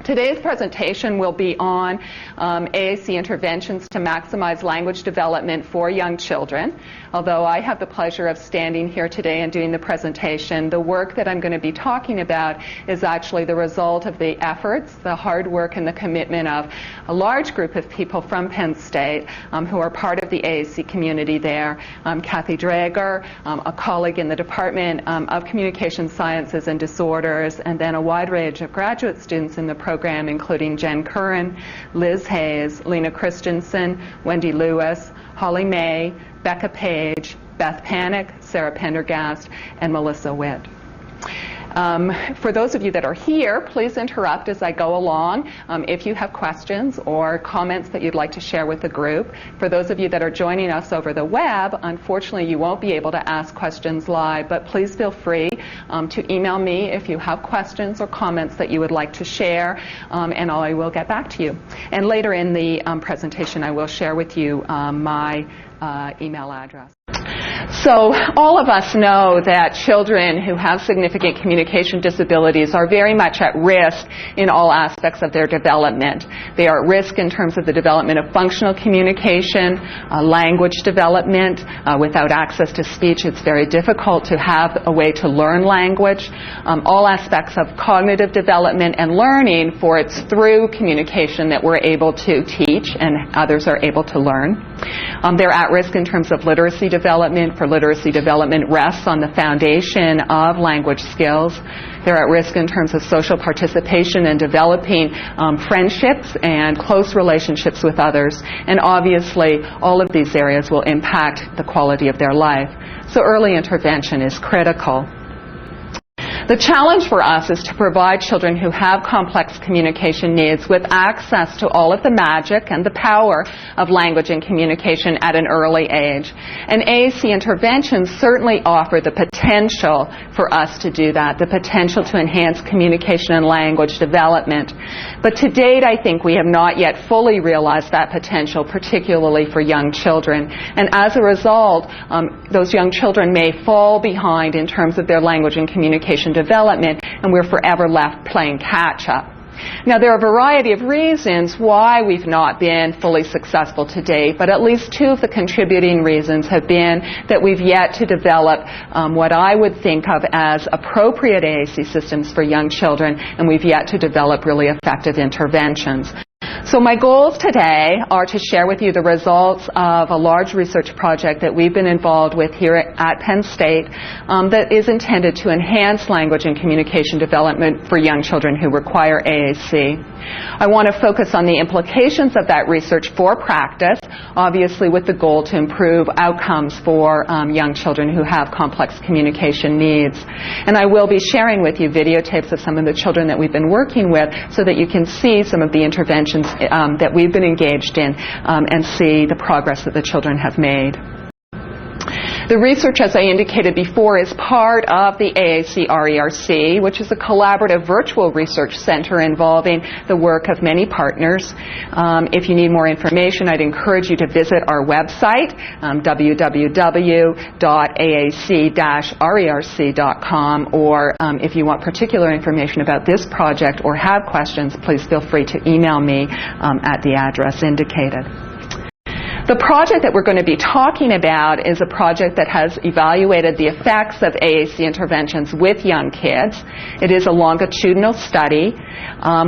Today's presentation will be on AAC Interventions to maximize language development for young children. Although I have the pleasure of standing here today and doing the presentation, the work that I'm going to be talking about is actually the result of the efforts, the hard work, and the commitment of a large group of people from Penn State who are part of the AAC community there. Kathy Drager, a colleague in the Department of Communication Sciences and Disorders, and then a wide range of graduate students in the program, including Jen Curran, Liz Hayes, Lena Christensen, Wendy Lewis, Holly May, Becca Page, Beth Panic, Sarah Pendergast, and Melissa Witt. For those of you that are here, please interrupt as I go along if you have questions or comments that you'd like to share with the group. For those of you that are joining us over the web, unfortunately you won't be able to ask questions live, but please feel free to email me if you have questions or comments that you would like to share, and I will get back to you. And later in the presentation I will share with you my email address. So all of us know that children who have significant communication disabilities are very much at risk in all aspects of their development. They are at risk in terms of the development of functional communication, language development. Without access to speech, it's very difficult to have a way to learn language. All aspects of cognitive development and learning, for it's through communication that we're able to teach and others are able to learn. They're at risk in terms of literacy development. For literacy development rests on the foundation of language skills. They're at risk in terms of social participation and developing friendships and close relationships with others. And obviously, all of these areas will impact the quality of their life. So early intervention is critical. The challenge for us is to provide children who have complex communication needs with access to all of the magic and the power of language and communication at an early age. And AAC Interventions certainly offer the potential for us to do that, the potential to enhance communication and language development. But to date, I think we have not yet fully realized that potential, particularly for young children. And as a result, those young children may fall behind in terms of their language and communication development, and we're forever left playing catch-up. Now, there are a variety of reasons why we've not been fully successful to date, but at least two of the contributing reasons have been that we've yet to develop what I would think of as appropriate AAC systems for young children, and we've yet to develop really effective interventions. So my goals today are to share with you the results of a large research project that we've been involved with here at Penn State that is intended to enhance language and communication development for young children who require AAC. I want to focus on the implications of that research for practice, obviously with the goal to improve outcomes for young children who have complex communication needs. And I will be sharing with you videotapes of some of the children that we've been working with so that you can see some of the interventions that we've been engaged in and see the progress that the children have made. The research, as I indicated before, is part of the AAC-RERC, which is a collaborative virtual research center involving the work of many partners. If you need more information, I'd encourage you to visit our website, www.aac-rerc.com, or if you want particular information about this project or have questions, please feel free to email me at the address indicated. The project that we're going to be talking about is a project that has evaluated the effects of AAC interventions with young kids. It is a longitudinal study.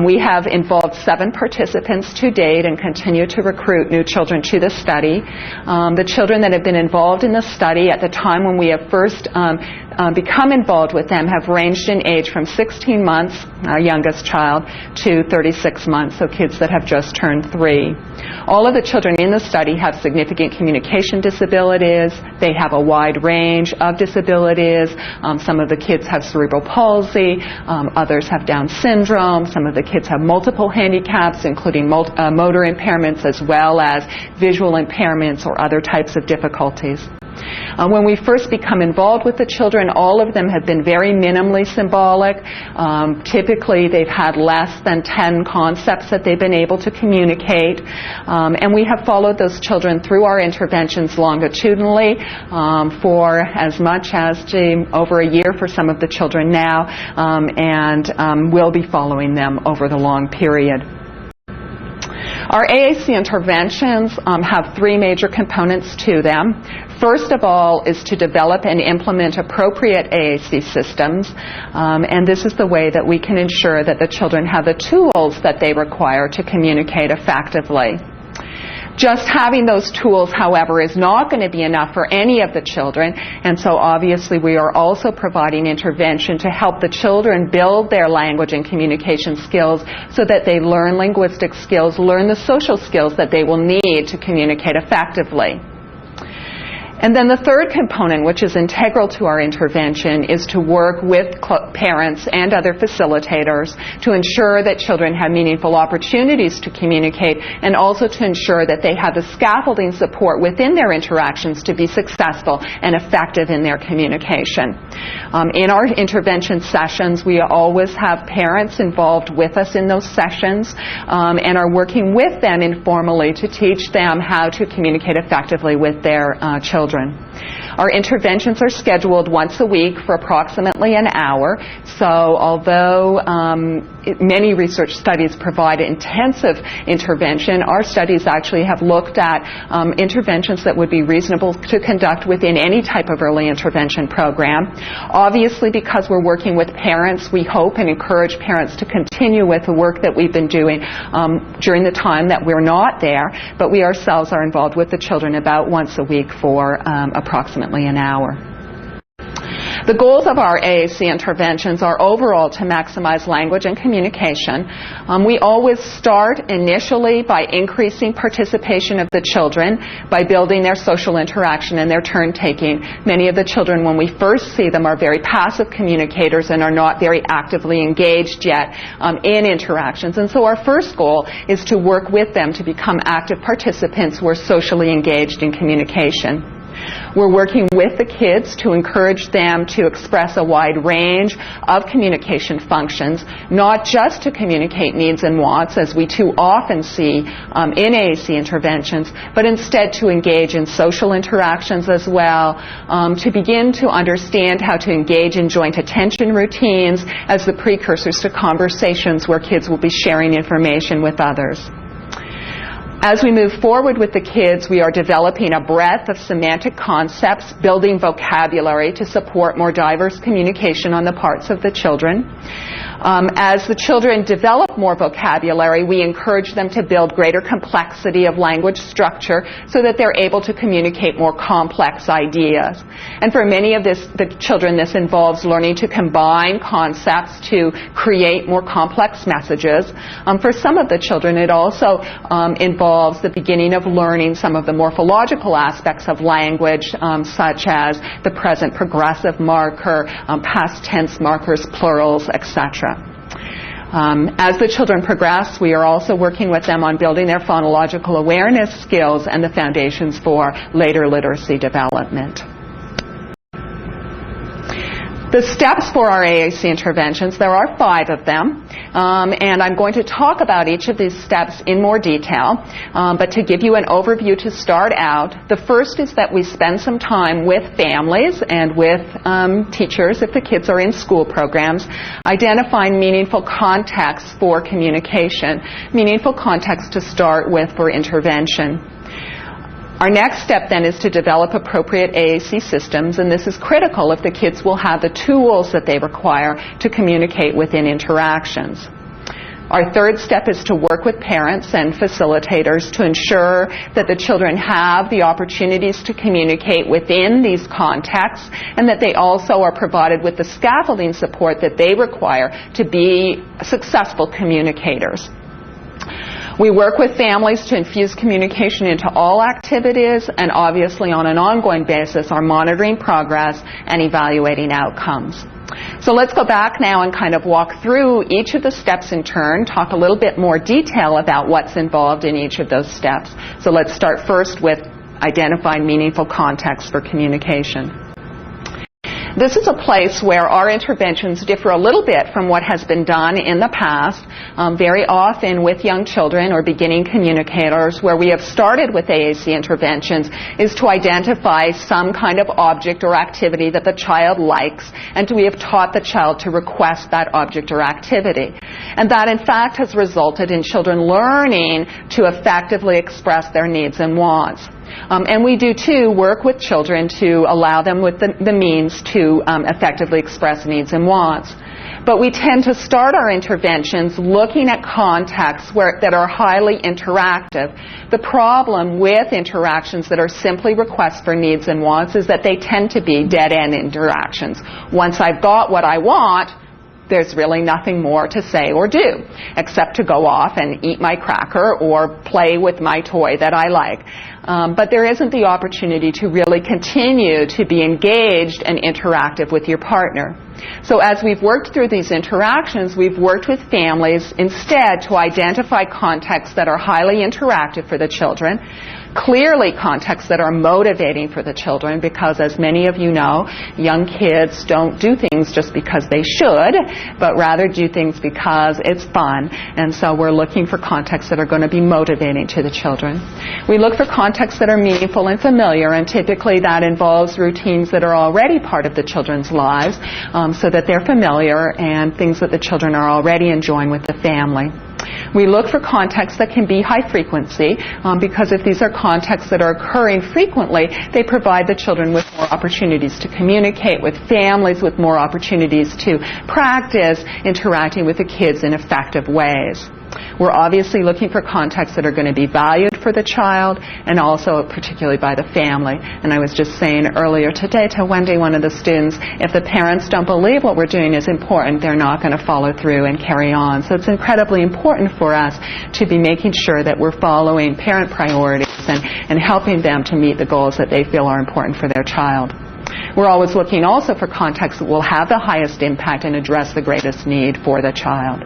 We have involved 7 participants to date and continue to recruit new children to the study. The children that have been involved in the study at the time when we have first become involved with them have ranged in age from 16 months, our youngest child, to 36 months, so kids that have just turned 3. All of the children in the study have significant communication disabilities. They have a wide range of disabilities. Some of the kids have cerebral palsy. Others have Down syndrome. Some of the kids have multiple handicaps, including motor impairments as well as visual impairments or other types of difficulties. When we first become involved with the children, all of them have been very minimally symbolic. Typically, they've had less than 10 concepts that they've been able to communicate. And we have followed those children through our interventions longitudinally for as much as over a year for some of the children now, and we'll be following them over the long period. Our AAC interventions have three major components to them. First of all is to develop and implement appropriate AAC systems, and this is the way that we can ensure that the children have the tools that they require to communicate effectively. Just having those tools, however, is not going to be enough for any of the children, and so obviously we are also providing intervention to help the children build their language and communication skills so that they learn linguistic skills, learn the social skills that they will need to communicate effectively. And then the third component, which is integral to our intervention, is to work with parents and other facilitators to ensure that children have meaningful opportunities to communicate, and also to ensure that they have the scaffolding support within their interactions to be successful and effective in their communication. In our intervention sessions, we always have parents involved with us in those sessions and are working with them informally to teach them how to communicate effectively with their children. Our interventions are scheduled once a week for approximately an hour, so although many research studies provide intensive intervention, our studies actually have looked at interventions that would be reasonable to conduct within any type of early intervention program. Obviously, because we're working with parents, we hope and encourage parents to continue with the work that we've been doing during the time that we're not there, but we ourselves are involved with the children about once a week for approximately an hour. The goals of our AAC interventions are overall to maximize language and communication. We always start initially by increasing participation of the children by building their social interaction and their turn-taking. Many of the children, when we first see them, are very passive communicators and are not very actively engaged yet in interactions. And so our first goal is to work with them to become active participants who are socially engaged in communication. We're working with the kids to encourage them to express a wide range of communication functions, not just to communicate needs and wants, as we too often see in AAC interventions, but instead to engage in social interactions as well, to begin to understand how to engage in joint attention routines as the precursors to conversations where kids will be sharing information with others. As we move forward with the kids, we are developing a breadth of semantic concepts, building vocabulary to support more diverse communication on the parts of the children. As the children develop more vocabulary, we encourage them to build greater complexity of language structure so that they're able to communicate more complex ideas. And for many of the children, this involves learning to combine concepts to create more complex messages. For some of the children, it also involves the beginning of learning some of the morphological aspects of language, such as the present progressive marker, past tense markers, plurals, etc. As the children progress, we are also working with them on building their phonological awareness skills and the foundations for later literacy development. The steps for our AAC interventions, there are 5 of them, and I'm going to talk about each of these steps in more detail, but to give you an overview to start out, the first is that we spend some time with families and with teachers, if the kids are in school programs, identifying meaningful contexts for communication, meaningful context to start with for intervention. Our next step then is to develop appropriate AAC systems, and this is critical if the kids will have the tools that they require to communicate within interactions. Our third step is to work with parents and facilitators to ensure that the children have the opportunities to communicate within these contexts and that they also are provided with the scaffolding support that they require to be successful communicators. We work with families to infuse communication into all activities and obviously on an ongoing basis are monitoring progress and evaluating outcomes. So let's go back now and kind of walk through each of the steps in turn, talk a little bit more detail about what's involved in each of those steps. So let's start first with identify meaningful contexts for communication. This is a place where our interventions differ a little bit from what has been done in the past, very often with young children or beginning communicators. Where we have started with AAC interventions is to identify some kind of object or activity that the child likes, and we have taught the child to request that object or activity. And that, in fact, has resulted in children learning to effectively express their needs and wants. And we do, too, work with children to allow them with the means to effectively express needs and wants. But we tend to start our interventions looking at contexts that are highly interactive. The problem with interactions that are simply requests for needs and wants is that they tend to be dead-end interactions. Once I've got what I want, there's really nothing more to say or do except to go off and eat my cracker or play with my toy that I like. But there isn't the opportunity to really continue to be engaged and interactive with your partner. So as we've worked through these interactions, we've worked with families instead to identify contexts that are highly interactive for the children, clearly contexts that are motivating for the children, because as many of you know, young kids don't do things just because they should, but rather do things because it's fun. And so we're looking for contexts that are going to be motivating to the children. We look for contexts that are meaningful and familiar, and typically that involves routines that are already part of the children's lives, so that they're familiar and things that the children are already enjoying with the family. We look for contexts that can be high frequency, because if these are contexts that are occurring frequently, they provide the children with more opportunities to communicate with families, with more opportunities to practice interacting with the kids in effective ways. We're obviously looking for contexts that are going to be valued for the child and also particularly by the family. And I was just saying earlier today to Wendy, one of the students, if the parents don't believe what we're doing is important, they're not going to follow through and carry on. So it's incredibly important for us to be making sure that we're following parent priorities and helping them to meet the goals that they feel are important for their child. We're always looking also for contexts that will have the highest impact and address the greatest need for the child.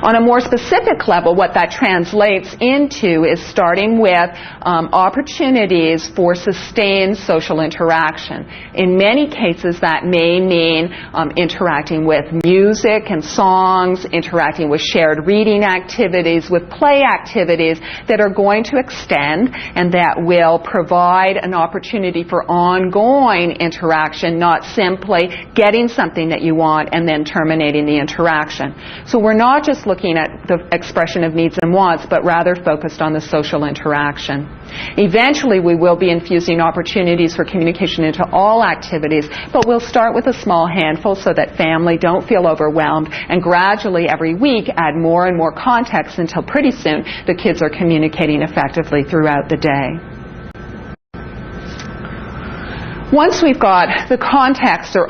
On a more specific level, what that translates into is starting with opportunities for sustained social interaction. In many cases, that may mean interacting with music and songs, interacting with shared reading activities, with play activities that are going to extend and that will provide an opportunity for ongoing interaction, not simply getting something that you want and then terminating the interaction. So we're not just looking at the expression of needs and wants, but rather focused on the social interaction. Eventually, we will be infusing opportunities for communication into all activities, but we'll start with a small handful so that family don't feel overwhelmed, and gradually every week add more and more context until pretty soon the kids are communicating effectively throughout the day. Once we've got the context or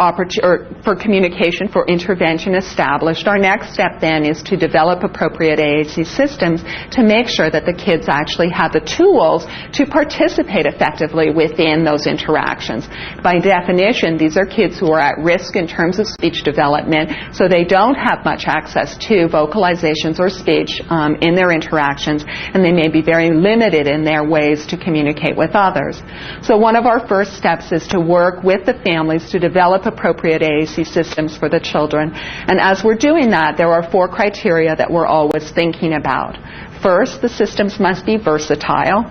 for communication for intervention established, our next step then is to develop appropriate AAC systems to make sure that the kids actually have the tools to participate effectively within those interactions. By definition, these are kids who are at risk in terms of speech development, so they don't have much access to vocalizations or speech in their interactions, and they may be very limited in their ways to communicate with others. So one of our first steps is to work with the families to develop appropriate AAC systems for the children. And as we're doing that, there are 4 criteria that we're always thinking about. First, the systems must be versatile.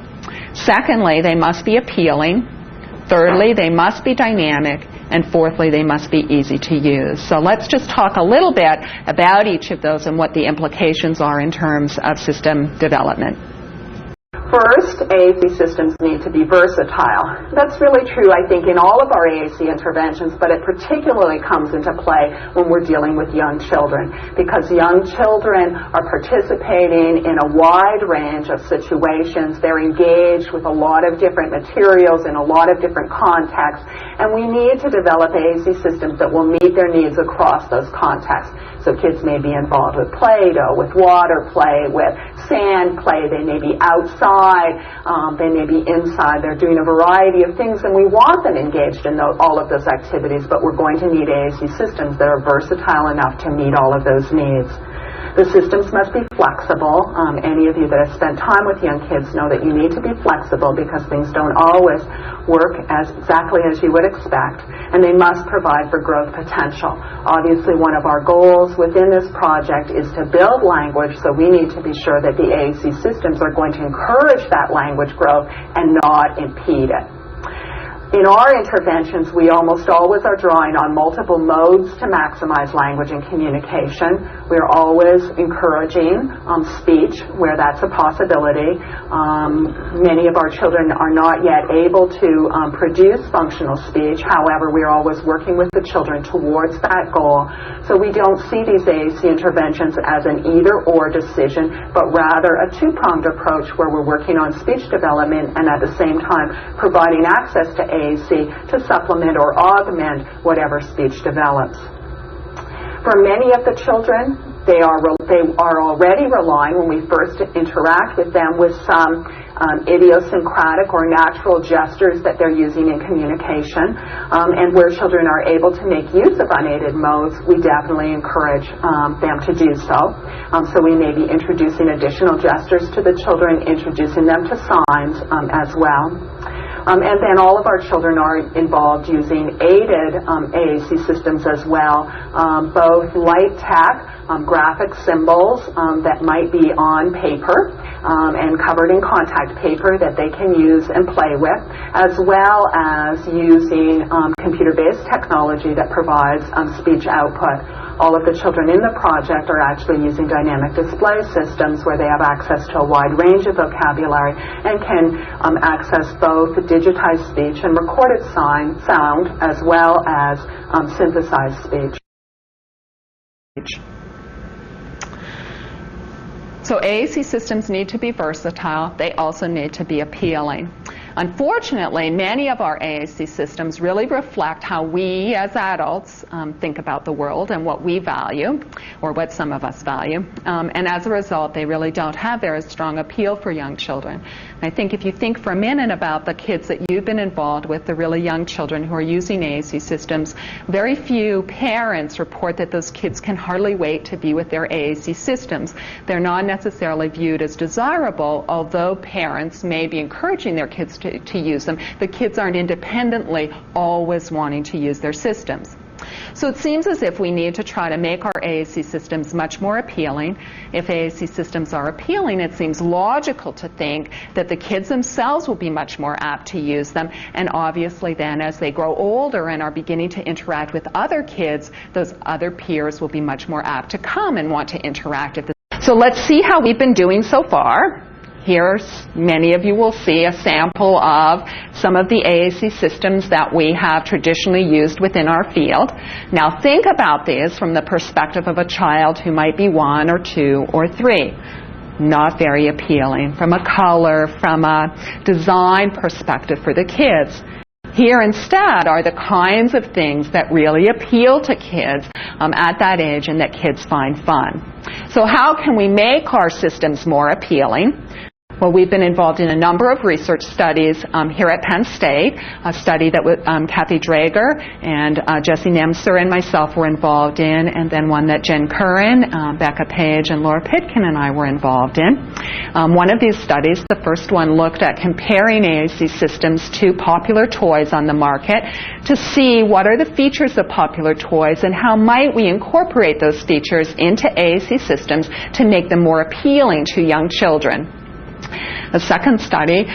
Secondly, they must be appealing. Thirdly, they must be dynamic. And fourthly, they must be easy to use. So let's just talk a little bit about each of those and what the implications are in terms of system development. First, AAC systems need to be versatile. That's really true, I think, in all of our AAC interventions, but it particularly comes into play when we're dealing with young children, because young children are participating in a wide range of situations. They're engaged with a lot of different materials in a lot of different contexts, and we need to develop AAC systems that will meet their needs across those contexts. So kids may be involved with Play-Doh, with water play, with sand play. They may be outside. They may be inside. They're doing a variety of things, and we want them engaged in all of those activities, but we're going to need AAC systems that are versatile enough to meet all of those needs. The systems must be flexible. Any of you that have spent time with young kids know that you need to be flexible because things don't always work exactly as you would expect, and they must provide for growth potential. Obviously, one of our goals within this project is to build language, so we need to be sure that the AAC systems are going to encourage that language growth and not impede it. In our interventions, we almost always are drawing on multiple modes to maximize language and communication. We're always encouraging speech where that's a possibility. Many of our children are not yet able to produce functional speech. However, we're always working with the children towards that goal. So we don't see these AAC interventions as an either-or decision, but rather a two-pronged approach where we're working on speech development and at the same time providing access to AAC to supplement or augment whatever speech develops. For many of the children, they are already relying, when we first interact with them, with some idiosyncratic or natural gestures that they're using in communication. And where children are able to make use of unaided modes, we definitely encourage them to do so. So we may be introducing additional gestures to the children, introducing them to signs as well. And then all of our children are involved using aided AAC systems as well, both light tech, graphic symbols that might be on paper and covered in contact paper that they can use and play with, as well as using computer-based technology that provides speech output. All of the children in the project are actually using dynamic display systems where they have access to a wide range of vocabulary and can access both digitized speech and recorded sound as well as synthesized speech. So AAC systems need to be versatile. They also need to be appealing. Unfortunately, many of our AAC systems really reflect how we as adults think about the world and what we value, or what some of us value. And as a result, they really don't have very strong appeal for young children. And I think if you think for a minute about the kids that you've been involved with, the really young children who are using AAC systems, very few parents report that those kids can hardly wait to be with their AAC systems. They're not necessarily viewed as desirable, although parents may be encouraging their kids to use them. The kids aren't independently always wanting to use their systems. So it seems as if we need to try to make our AAC systems much more appealing. If AAC systems are appealing, it seems logical to think that the kids themselves will be much more apt to use them, and obviously then as they grow older and are beginning to interact with other kids, those other peers will be much more apt to come and want to interact with them. So let's see how we've been doing so far. Here, many of you will see a sample of some of the AAC systems that we have traditionally used within our field. Now think about these from the perspective of a child who might be 1 or 2 or 3. Not very appealing from a color, from a design perspective for the kids. Here instead are the kinds of things that really appeal to kids at that age and that kids find fun. So how can we make our systems more appealing? Well, we've been involved in a number of research studies here at Penn State, a study that Kathy Drager and Jesse Nemser and myself were involved in, and then one that Jen Curran, Becca Page, and Laura Pitkin and I were involved in. One of these studies, the first one, looked at comparing AAC systems to popular toys on the market to see what are the features of popular toys and how might we incorporate those features into AAC systems to make them more appealing to young children. The second study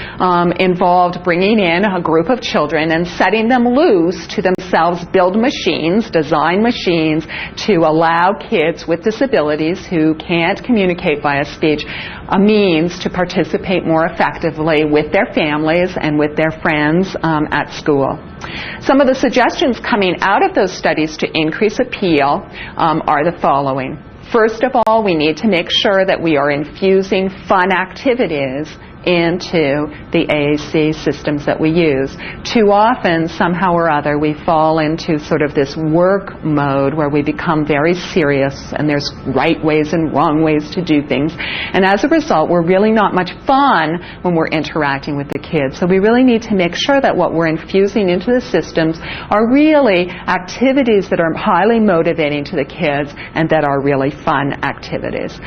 involved bringing in a group of children and setting them loose to themselves build machines, design machines, to allow kids with disabilities who can't communicate via speech a means to participate more effectively with their families and with their friends at school. Some of the suggestions coming out of those studies to increase appeal are the following. First of all, we need to make sure that we are infusing fun activities into the AAC systems that we use. Too often, somehow or other, we fall into sort of this work mode where we become very serious and there's right ways and wrong ways to do things. And as a result, we're really not much fun when we're interacting with the kids. So we really need to make sure that what we're infusing into the systems are really activities that are highly motivating to the kids and that are really fun activities.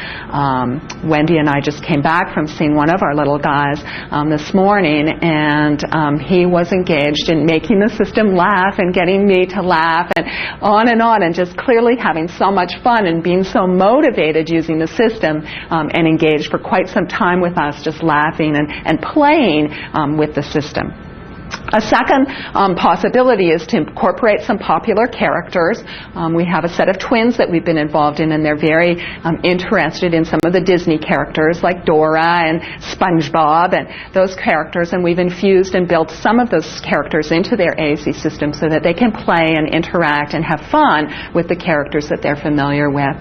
Wendy and I just came back from seeing one of our little guys this morning, and he was engaged in making the system laugh and getting me to laugh and on, and just clearly having so much fun and being so motivated using the system and engaged for quite some time with us, just laughing and playing with the system. A second possibility is to incorporate some popular characters. We have a set of twins that we've been involved in, and they're very interested in some of the Disney characters like Dora and SpongeBob and those characters, and we've infused and built some of those characters into their AAC system so that they can play and interact and have fun with the characters that they're familiar with.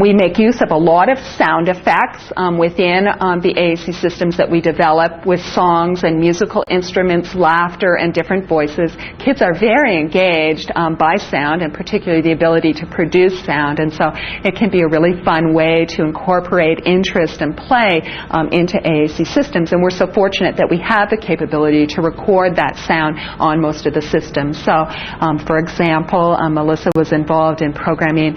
We make use of a lot of sound effects within the AAC systems that we develop with songs and musical instruments, laughter, and different voices. Kids are very engaged by sound, and particularly the ability to produce sound, and so it can be a really fun way to incorporate interest and play into AAC systems, and we're so fortunate that we have the capability to record that sound on most of the systems. So, for example, Melissa was involved in programming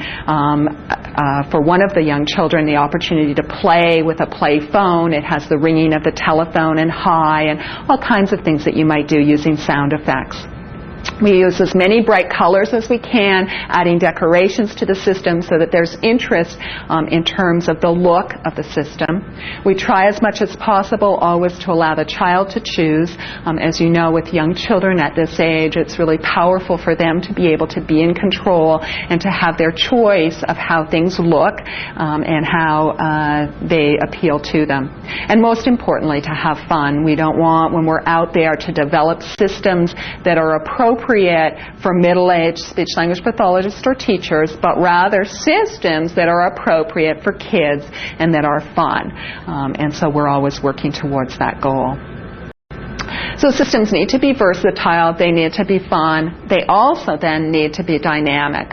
for one of the young children the opportunity to play with a play phone. It has the ringing of the telephone and hi and all kinds of things that you might do using sound effects. We use as many bright colors as we can, adding decorations to the system so that there's interest in terms of the look of the system. We try as much as possible always to allow the child to choose. As you know, with young children at this age, it's really powerful for them to be able to be in control and to have their choice of how things look and how they appeal to them. And most importantly, to have fun. We don't want, when we're out there, to develop systems that are appropriate for middle-aged speech-language pathologists or teachers, but rather systems that are appropriate for kids and that are fun. And so we're always working towards that goal. So systems need to be versatile, they need to be fun, they also then need to be dynamic.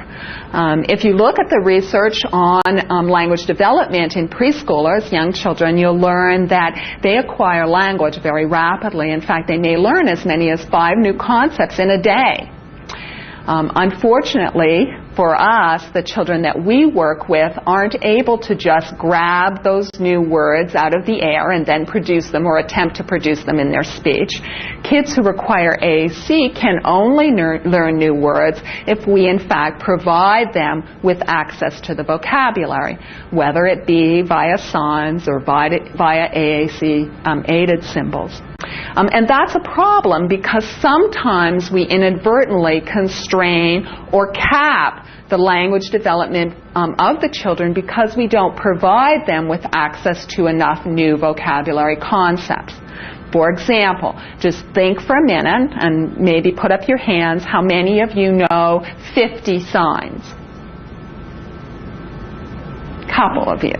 If you look at the research on language development in preschoolers, young children, you'll learn that they acquire language very rapidly. In fact, they may learn as many as 5 new concepts in a day. Unfortunately, for us, the children that we work with aren't able to just grab those new words out of the air and then produce them or attempt to produce them in their speech. Kids who require AAC can only learn new words if we, in fact, provide them with access to the vocabulary, whether it be via signs or via AAC-aided symbols. And that's a problem because sometimes we inadvertently constrain or cap the language development of the children because we don't provide them with access to enough new vocabulary concepts. For example, just think for a minute and maybe put up your hands. How many of you know 50 signs? Couple of you.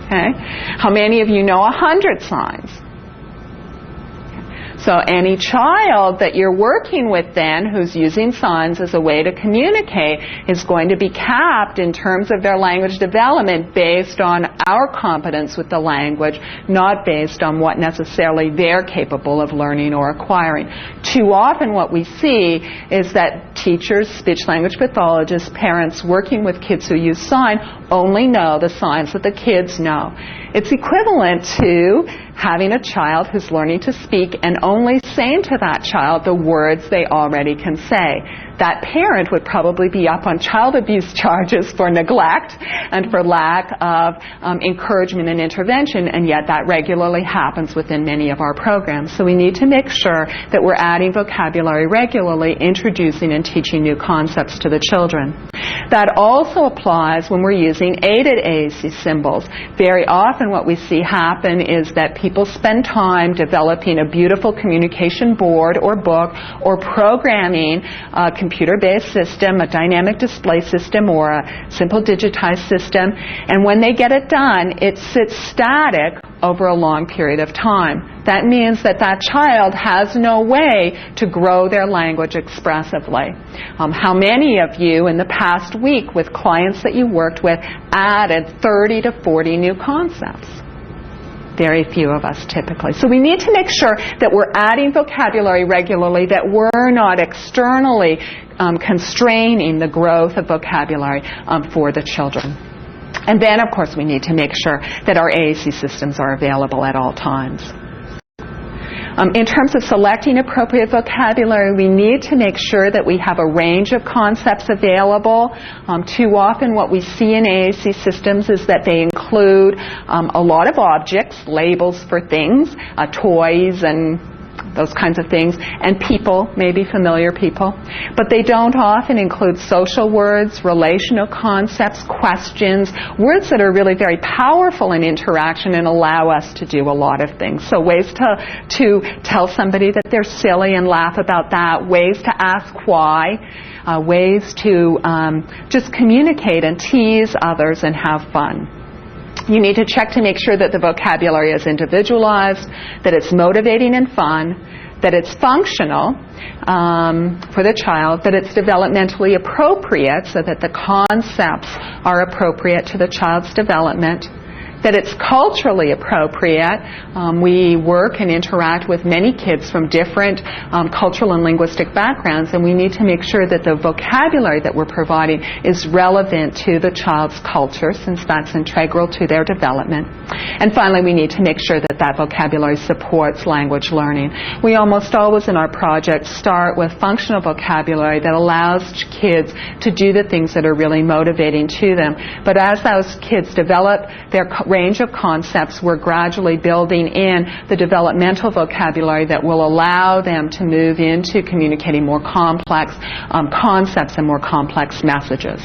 Okay? How many of you know 100 signs? So any child that you're working with then who's using signs as a way to communicate is going to be capped in terms of their language development based on our competence with the language, not based on what necessarily they're capable of learning or acquiring. Too often what we see is that teachers, speech-language pathologists, parents working with kids who use sign only know the signs that the kids know. It's equivalent to having a child who's learning to speak and only saying to that child the words they already can say. That parent would probably be up on child abuse charges for neglect and for lack of encouragement and intervention, and yet that regularly happens within many of our programs. So we need to make sure that we're adding vocabulary regularly, introducing and teaching new concepts to the children. That also applies when we're using aided AAC symbols. Very often what we see happen is that people spend time developing a beautiful communication board or book or programming a computer-based system, a dynamic display system, or a simple digitized system, and when they get it done, it sits static over a long period of time. That means that that child has no way to grow their language expressively. How many of you in the past week with clients that you worked with added 30 to 40 new concepts? Very few of us typically. So we need to make sure that we're adding vocabulary regularly, that we're not externally constraining the growth of vocabulary for the children. And then, of course, we need to make sure that our AAC systems are available at all times. In terms of selecting appropriate vocabulary, we need to make sure that we have a range of concepts available. Too often what we see in AAC systems is that they include a lot of objects, labels for things, toys and those kinds of things, and people, maybe familiar people. But they don't often include social words, relational concepts, questions, words that are really very powerful in interaction and allow us to do a lot of things. So ways to tell somebody that they're silly and laugh about that, ways to ask why, ways to just communicate and tease others and have fun. You need to check to make sure that the vocabulary is individualized, that it's motivating and fun, that it's functional for the child, that it's developmentally appropriate so that the concepts are appropriate to the child's development, that it's culturally appropriate. We work and interact with many kids from different cultural and linguistic backgrounds, and we need to make sure that the vocabulary that we're providing is relevant to the child's culture, since that's integral to their development. And finally, we need to make sure that that vocabulary supports language learning. We almost always in our projects start with functional vocabulary that allows kids to do the things that are really motivating to them. But as those kids develop their range of concepts, we're gradually building in the developmental vocabulary that will allow them to move into communicating more complex concepts and more complex messages.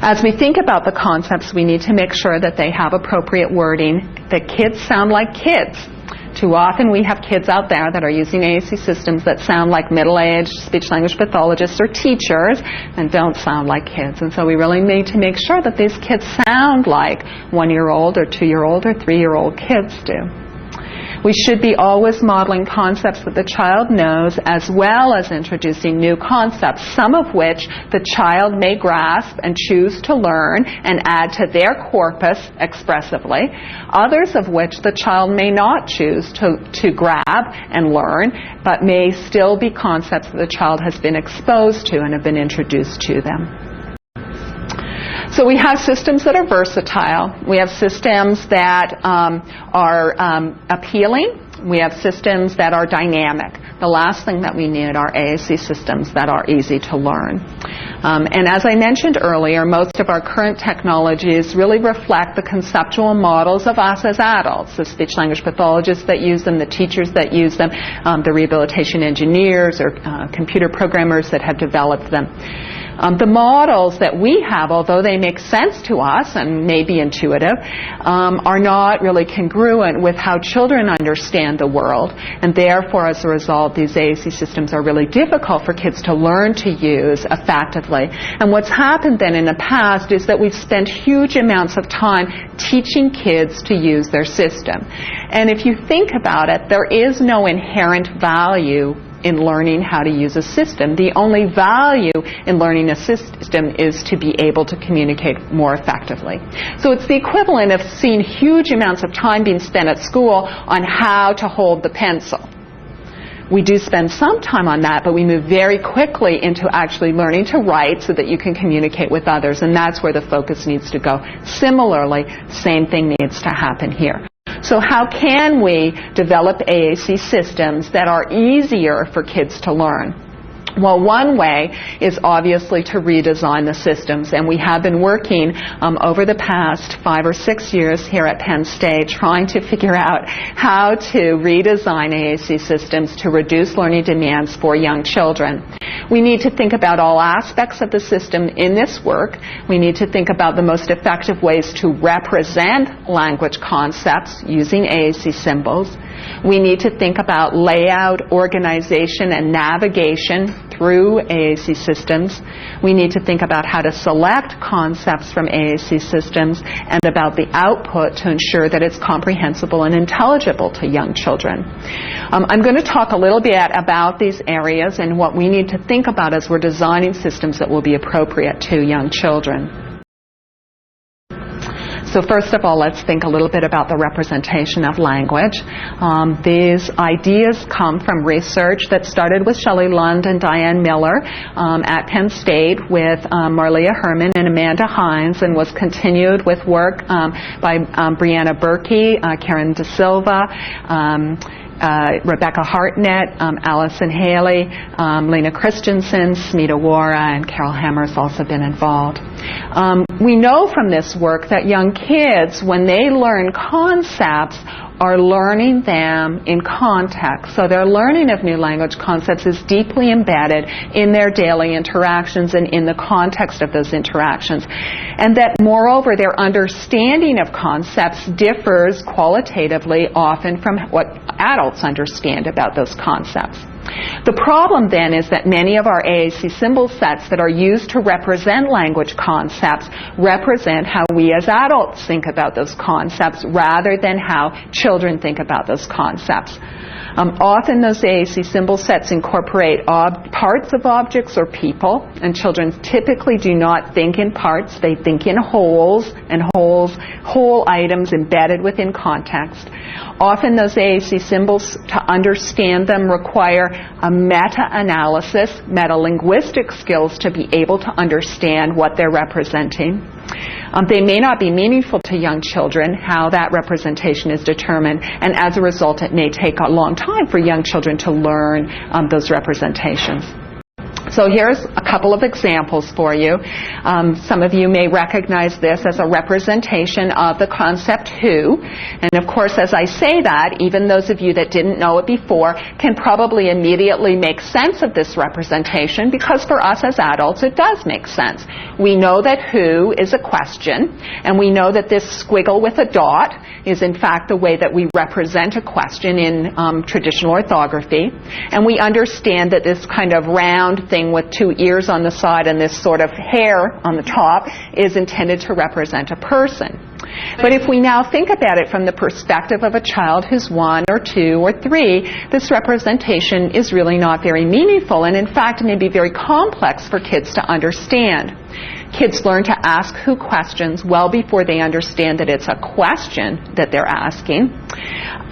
As we think about the concepts, we need to make sure that they have appropriate wording, that kids sound like kids. Too often we have kids out there that are using AAC systems that sound like middle-aged speech-language pathologists or teachers and don't sound like kids. And so we really need to make sure that these kids sound like 1-year-old or 2-year-old or 3-year-old kids do. We should be always modeling concepts that the child knows, as well as introducing new concepts, some of which the child may grasp and choose to learn and add to their corpus expressively, others of which the child may not choose to grab and learn, but may still be concepts that the child has been exposed to and have been introduced to them. So we have systems that are versatile. We have systems that are appealing. We have systems that are dynamic. The last thing that we need are AAC systems that are easy to learn. And as I mentioned earlier, most of our current technologies really reflect the conceptual models of us as adults, the speech-language pathologists that use them, the teachers that use them, the rehabilitation engineers or computer programmers that have developed them. The models that we have, although they make sense to us and may be intuitive, are not really congruent with how children understand the world, and therefore, as a result, these AAC systems are really difficult for kids to learn to use effectively. And what's happened then in the past is that we've spent huge amounts of time teaching kids to use their system. And if you think about it, there is no inherent value in learning how to use a system. The only value in learning a system is to be able to communicate more effectively. So it's the equivalent of seeing huge amounts of time being spent at school on how to hold the pencil. We do spend some time on that, but we move very quickly into actually learning to write so that you can communicate with others, and that's where the focus needs to go. Similarly, same thing needs to happen here. So how can we develop AAC systems that are easier for kids to learn? Well, one way is obviously to redesign the systems, and we have been working over the past 5 or 6 years here at Penn State trying to figure out how to redesign AAC systems to reduce learning demands for young children. We need to think about all aspects of the system in this work. We need to think about the most effective ways to represent language concepts using AAC symbols. We need to think about layout, organization, and navigation through AAC systems. We need to think about how to select concepts from AAC systems and about the output to ensure that it's comprehensible and intelligible to young children. I'm going to talk a little bit about these areas and what we need to think about as we're designing systems that will be appropriate to young children. So first of all, let's think a little bit about the representation of language. These ideas come from research that started with Shelley Lund and Diane Miller at Penn State with Marlia Herman and Amanda Hines, and was continued with work by Brianna Berkey, Karen De Silva, Rebecca Hartnett, Allison Haley, Lena Christensen, Smita Wara, and Carol Hammer's also been involved. We know from this work that young kids, when they learn concepts, are learning them in context. So their learning of new language concepts is deeply embedded in their daily interactions and in the context of those interactions. And that, moreover, their understanding of concepts differs qualitatively often from what adults understand about those concepts. The problem then is that many of our AAC symbol sets that are used to represent language concepts represent how we as adults think about those concepts rather than how children think about those concepts. Often those AAC symbol sets incorporate parts of objects or people, and children typically do not think in parts. They think in wholes, and whole items embedded within context. Often those AAC symbols, to understand them, require a meta-analysis, meta-linguistic skills to be able to understand what they're representing. They may not be meaningful to young children, how that representation is determined, and as a result it may take a long time for young children to learn those representations. So here's a couple of examples for you. Some of you may recognize this as a representation of the concept who. And of course, as I say that, even those of you that didn't know it before can probably immediately make sense of this representation, because for us as adults it does make sense. We know that who is a question, and we know that this squiggle with a dot is in fact the way that we represent a question in traditional orthography. And we understand that this kind of round thing with two ears on the side and this sort of hair on the top is intended to represent a person. But if we now think about it from the perspective of a child who's 1 or 2 or 3, this representation is really not very meaningful, and in fact may be very complex for kids to understand. Kids learn to ask who questions well before they understand that it's a question that they're asking.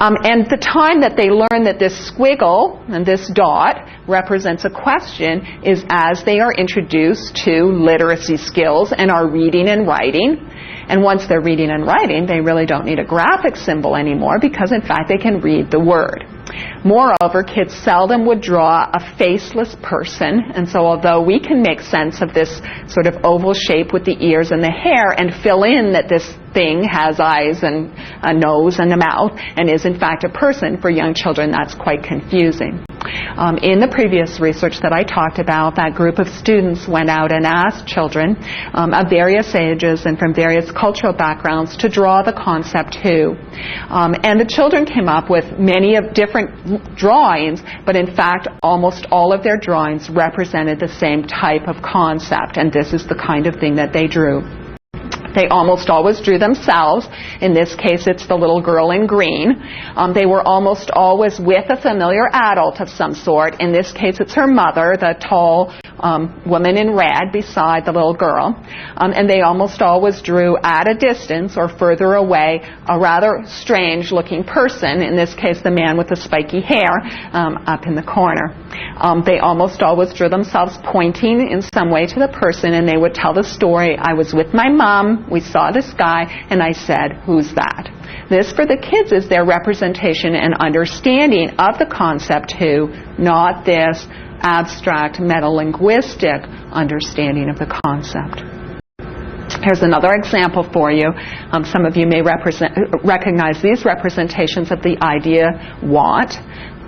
And the time that they learn that this squiggle and this dot represents a question is as they are introduced to literacy skills and are reading and writing. And once they're reading and writing, they really don't need a graphic symbol anymore, because in fact they can read the word. Moreover, kids seldom would draw a faceless person, and so although we can make sense of this sort of oval shape with the ears and the hair and fill in that this thing has eyes and a nose and a mouth and is in fact a person, for young children that's quite confusing. In the previous research that I talked about, that group of students went out and asked children of various ages and from various cultural backgrounds to draw the concept who. And the children came up with many of different drawings, but in fact almost all of their drawings represented the same type of concept, and this is the kind of thing that they drew. They almost always drew themselves. In this case, it's the little girl in green. They were almost always with a familiar adult of some sort. In this case, it's her mother, the tall woman in red beside the little girl. And they almost always drew at a distance or further away a rather strange-looking person, in this case the man with the spiky hair up in the corner. They almost always drew themselves pointing in some way to the person, and they would tell the story, I was with my mom, we saw this guy, and I said, who's that? This, for the kids, is their representation and understanding of the concept who, not this abstract metalinguistic understanding of the concept. Here's another example for you. Some of you may recognize these representations of the idea want.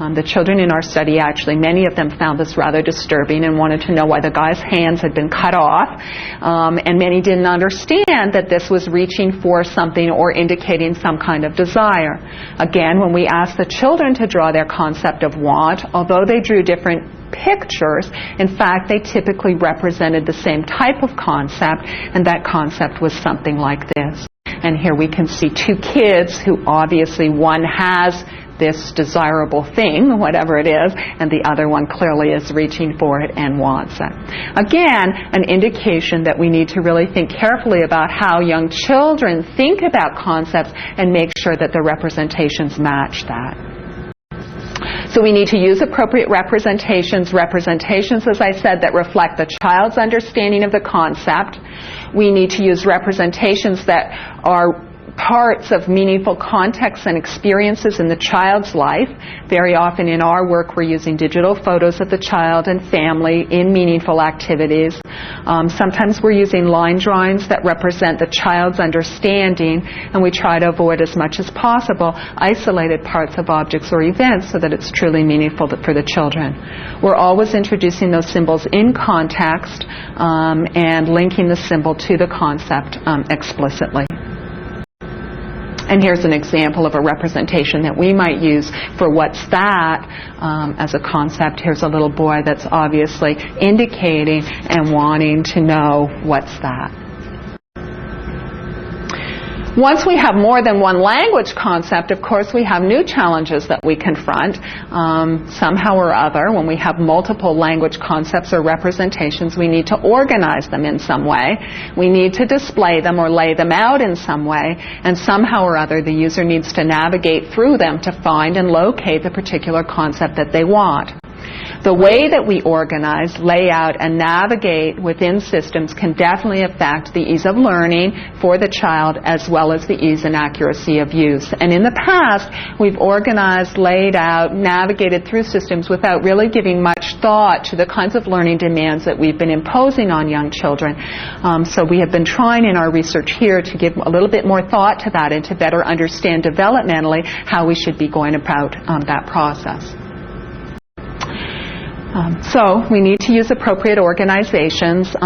The children in our study, actually, many of them found this rather disturbing and wanted to know why the guy's hands had been cut off. And many didn't understand that this was reaching for something or indicating some kind of desire. Again, when we asked the children to draw their concept of want, although they drew different pictures, in fact, they typically represented the same type of concept, and that concept was something like this. And here we can see two kids who obviously one has this desirable thing, whatever it is, and the other one clearly is reaching for it and wants it. Again, an indication that we need to really think carefully about how young children think about concepts and make sure that the representations match that. So we need to use appropriate representations, as I said, that reflect the child's understanding of the concept. We need to use representations that are parts of meaningful contexts and experiences in the child's life. Very often in our work we're using digital photos of the child and family in meaningful activities. Sometimes we're using line drawings that represent the child's understanding, and we try to avoid as much as possible isolated parts of objects or events so that it's truly meaningful for the children. We're always introducing those symbols in context and linking the symbol to the concept explicitly. And here's an example of a representation that we might use for what's that as a concept. Here's a little boy that's obviously indicating and wanting to know what's that. Once we have more than one language concept, of course, we have new challenges that we confront. Somehow or other, when we have multiple language concepts or representations, we need to organize them in some way. We need to display them or lay them out in some way, and somehow or other, the user needs to navigate through them to find and locate the particular concept that they want. The way that we organize, lay out, and navigate within systems can definitely affect the ease of learning for the child as well as the ease and accuracy of use. And in the past, we've organized, laid out, navigated through systems without really giving much thought to the kinds of learning demands that we've been imposing on young children. So we have been trying in our research here to give a little bit more thought to that and to better understand developmentally how we should be going about that process. So we need to use appropriate organizations.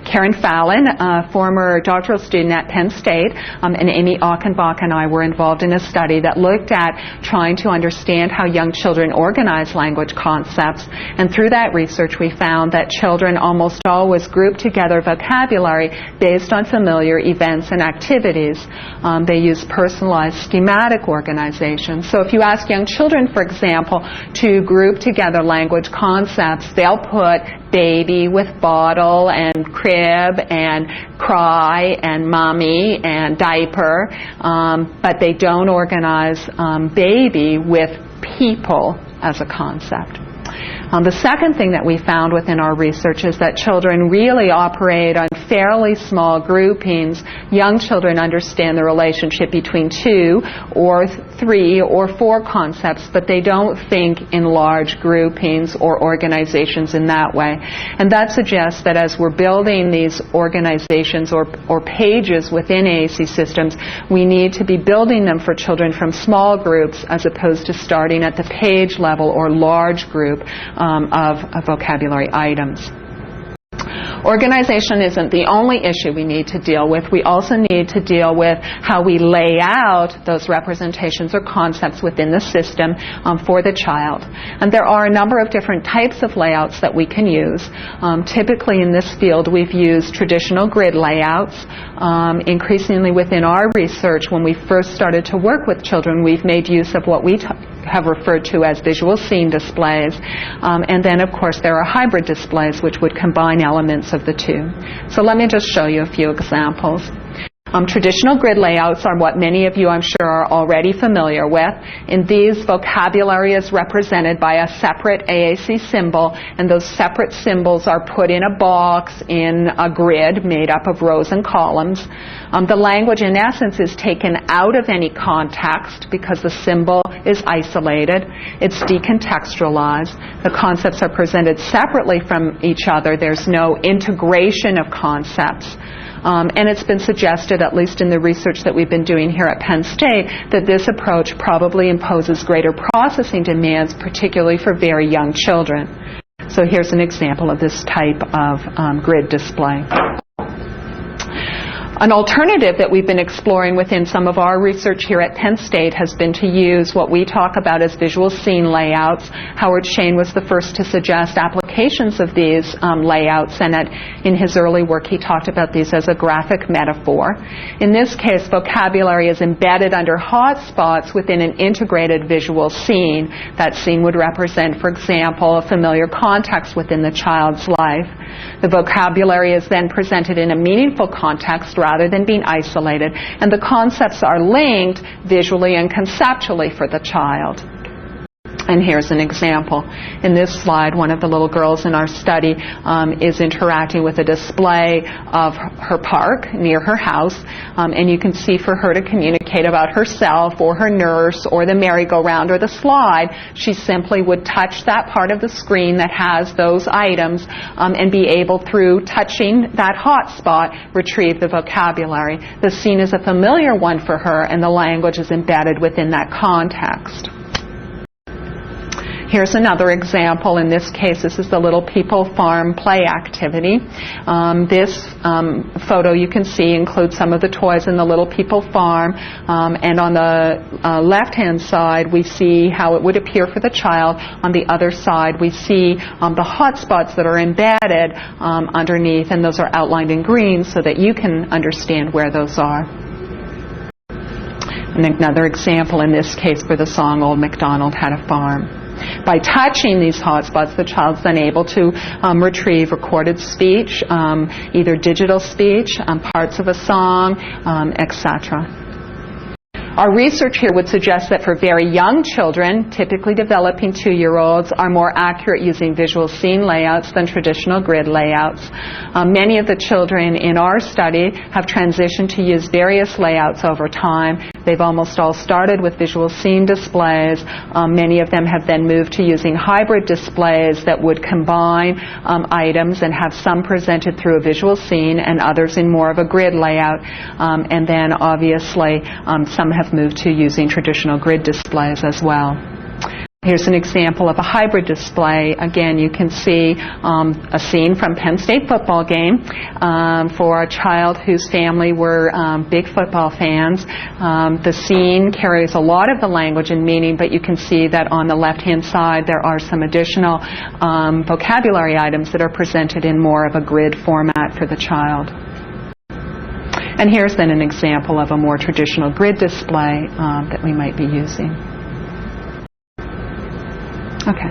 Karen Fallon, a former doctoral student at Penn State, and Amy Achenbach and I were involved in a study that looked at trying to understand how young children organize language concepts. And through that research, we found that children almost always group together vocabulary based on familiar events and activities. They use personalized schematic organization. So if you ask young children, for example, to group together language concepts, they'll put baby with bottle and crib and cry and mommy and diaper, but they don't organize baby with people as a concept. The second thing that we found within our research is that children really operate on fairly small groupings. Young children understand the relationship between 2 or 3 or 4 concepts, but they don't think in large groupings or organizations in that way. And that suggests that as we're building these organizations or pages within AAC systems, we need to be building them for children from small groups as opposed to starting at the page level or large group of vocabulary items. Organization isn't the only issue we need to deal with. We also need to deal with how we lay out those representations or concepts within the system for the child. And there are a number of different types of layouts that we can use. Typically in this field we've used traditional grid layouts. Increasingly within our research, when we first started to work with children, we've made use of what we have referred to as visual scene displays. And then, of course, there are hybrid displays which would combine elements of the two. So let me just show you a few examples. Traditional grid layouts are what many of you, I'm sure, are already familiar with. In these, vocabulary is represented by a separate AAC symbol, and those separate symbols are put in a box in a grid made up of rows and columns. The language, in essence, is taken out of any context because the symbol is isolated. It's decontextualized. The concepts are presented separately from each other. There's no integration of concepts. And it's been suggested, at least in the research that we've been doing here at Penn State, that this approach probably imposes greater processing demands, particularly for very young children. So here's an example of this type of grid display. An alternative that we've been exploring within some of our research here at Penn State has been to use what we talk about as visual scene layouts. Howard Shane was the first to suggest applications of these layouts, and in his early work he talked about these as a graphic metaphor. In this case, vocabulary is embedded under hotspots within an integrated visual scene. That scene would represent, for example, a familiar context within the child's life. The vocabulary is then presented in a meaningful context rather than being isolated, and the concepts are linked visually and conceptually for the child. And here's an example. In this slide, one of the little girls in our study is interacting with a display of her park near her house, and you can see for her to communicate about herself or her nurse or the merry-go-round or the slide, she simply would touch that part of the screen that has those items and be able, through touching that hot spot, retrieve the vocabulary. The scene is a familiar one for her, and the language is embedded within that context. Here's another example. In this case, this is the Little People Farm play activity. This photo you can see includes some of the toys in the Little People Farm, and on the left-hand side we see how it would appear for the child. On the other side we see the hot spots that are embedded underneath, and those are outlined in green so that you can understand where those are. And another example in this case for the song Old MacDonald Had a Farm. By touching these hotspots, the child's then able to retrieve recorded speech, either digital speech, parts of a song, etc. Our research here would suggest that for very young children, typically developing 2-year-olds, are more accurate using visual scene layouts than traditional grid layouts. Many of the children in our study have transitioned to use various layouts over time. They've almost all started with visual scene displays. Many of them have then moved to using hybrid displays that would combine items and have some presented through a visual scene and others in more of a grid layout. And then obviously some have moved to using traditional grid displays as well. Here's an example of a hybrid display. Again, you can see a scene from Penn State football game for a child whose family were big football fans. The scene carries a lot of the language and meaning, but you can see that on the left-hand side there are some additional vocabulary items that are presented in more of a grid format for the child. And here's then an example of a more traditional grid display that we might be using. Okay.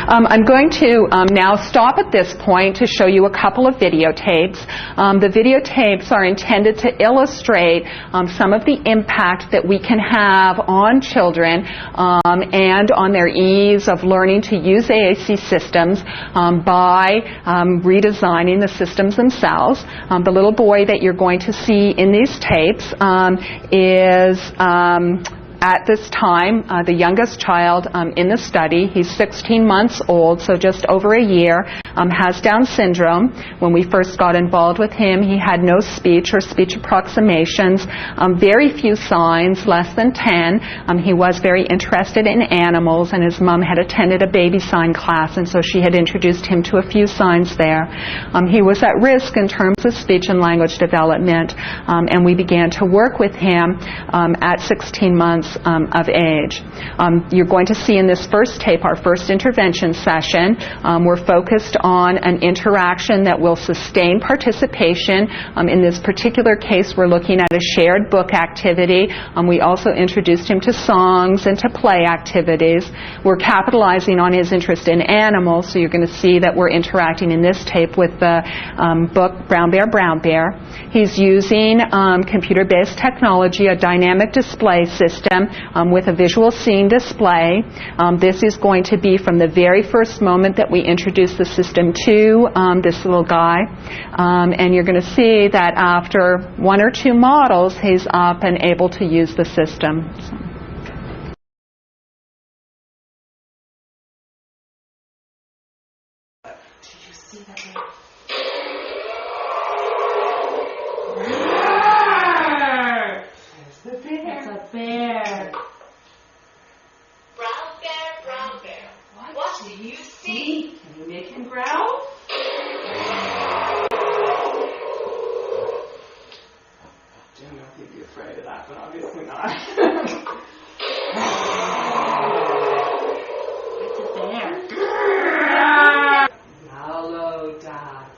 I'm going to now stop at this point to show you a couple of videotapes. The videotapes are intended to illustrate some of the impact that we can have on children and on their ease of learning to use AAC systems by redesigning the systems themselves. The little boy that you're going to see in these tapes is at this time, the youngest child in the study. He's 16 months old, so just over a year, has Down syndrome. When we first got involved with him, he had no speech or speech approximations, very few signs, less than 10. He was very interested in animals, and his mom had attended a baby sign class, and so she had introduced him to a few signs there. He was at risk in terms of speech and language development, and we began to work with him at 16 months of age. You're going to see in this first tape our first intervention session. We're focused on an interaction that will sustain participation. In this particular case, we're looking at a shared book activity. We also introduced him to songs and to play activities. We're capitalizing on his interest in animals, so you're going to see that we're interacting in this tape with the book Brown Bear, Brown Bear. He's using computer-based technology, a dynamic display system with a visual scene display. This is going to be from the very first moment that we introduce the system to this little guy. And you're going to see that after 1 or 2 models, he's up and able to use the system. afraid of that, but obviously not. It's a bear. Yellow dot.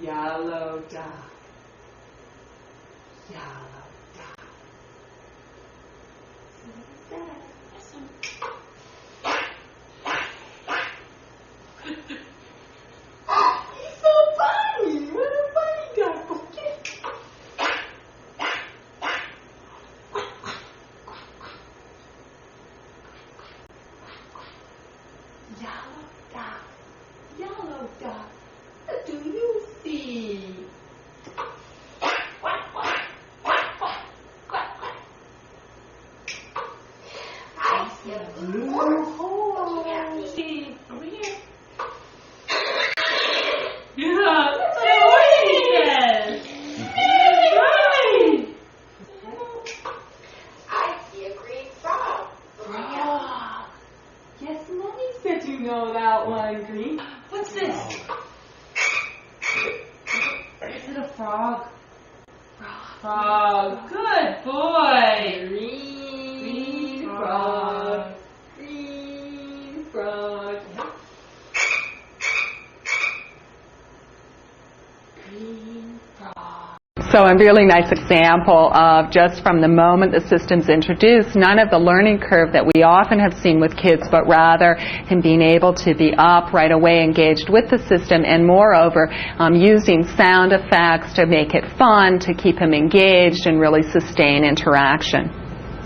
Yellow dot. Yellow dot. He's so funny. What a funny guy. Yellow dot. Yellow dot. What do you see? I see a Blue hole. See, over here. Yeah, That's what he says. right. I see a green frog. Frog. Yes, Mommy said you know that one, Green. What's this? Is it a frog? Frog. Good boy. Green frog. Green frog. Green frog. So a really nice example of just from the moment the system's introduced, none of the learning curve that we often have seen with kids, but rather him being able to be up right away, engaged with the system, and moreover, using sound effects to make it fun, to keep him engaged and really sustain interaction.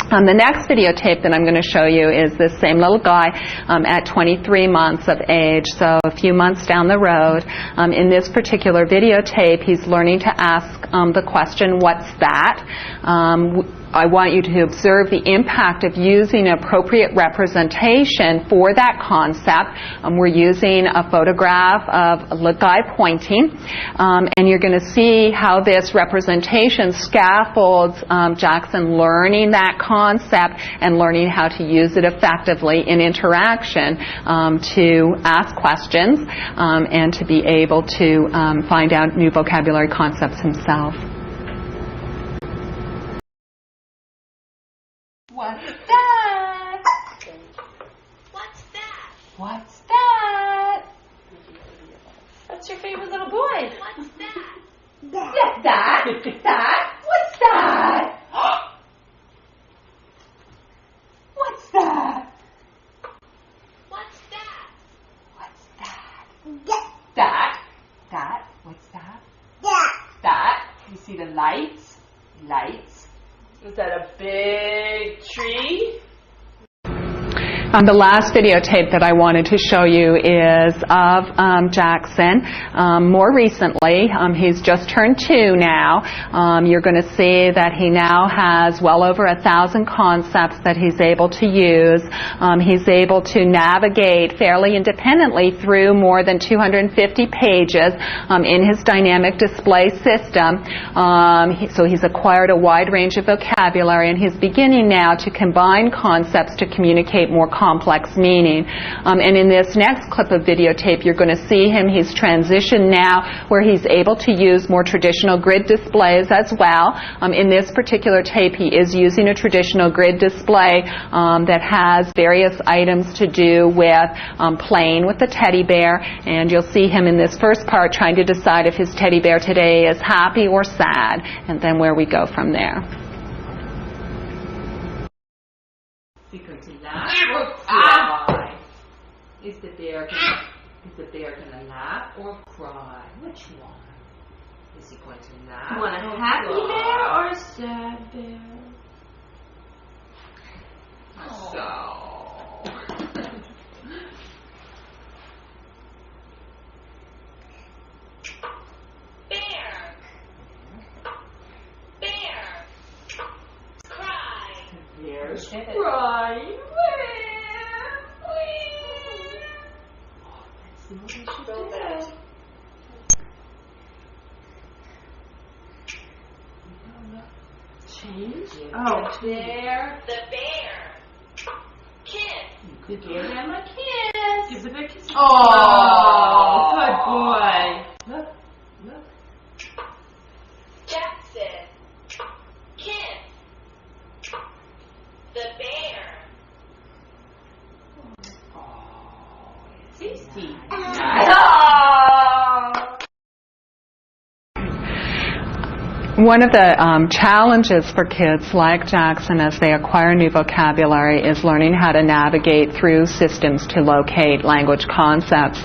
The next videotape that I'm going to show you is this same little guy at 23 months of age, so a few months down the road. In this particular videotape, he's learning to ask the question, "What's that?" I want you to observe the impact of using appropriate representation for that concept. We're using a photograph of a guy pointing, and you're going to see how this representation scaffolds Jackson learning that concept and learning how to use it effectively in interaction to ask questions and to be able to find out new vocabulary concepts himself. What's that? What's that? What's that? What's your favorite little boy? What's that? That? That? What's that? What's that? What's that? What's that? That? What's that? That? You see the lights? Lights. Was that a big tree? The last videotape that I wanted to show you is of Jackson. More recently, he's just turned 2 now. You're going to see that he now has well over 1,000 concepts that he's able to use. He's able to navigate fairly independently through more than 250 pages in his dynamic display system. So he's acquired a wide range of vocabulary, and he's beginning now to combine concepts to communicate more complex meaning. And in this next clip of videotape, you're going to see him. He's transitioned now where he's able to use more traditional grid displays as well. In this particular tape, he is using a traditional grid display that has various items to do with playing with the teddy bear. And you'll see him in this first part trying to decide if his teddy bear today is happy or sad, and then where we go from there. Is he going to laugh or cry? Is the bear gonna laugh or cry? Which one? Is he going to laugh? You want a happy bear or a sad bear? So. Bear. Bear. Cry. The bear's crying. Let's see what we should do. Change. Oh, there. The bear. Kiss. You could give him a kiss. Give the bear a kiss. Oh, good boy. Look. Jackson. Kiss. The bear. Oh, it's easy. One of the challenges for kids like Jackson as they acquire new vocabulary is learning how to navigate through systems to locate language concepts.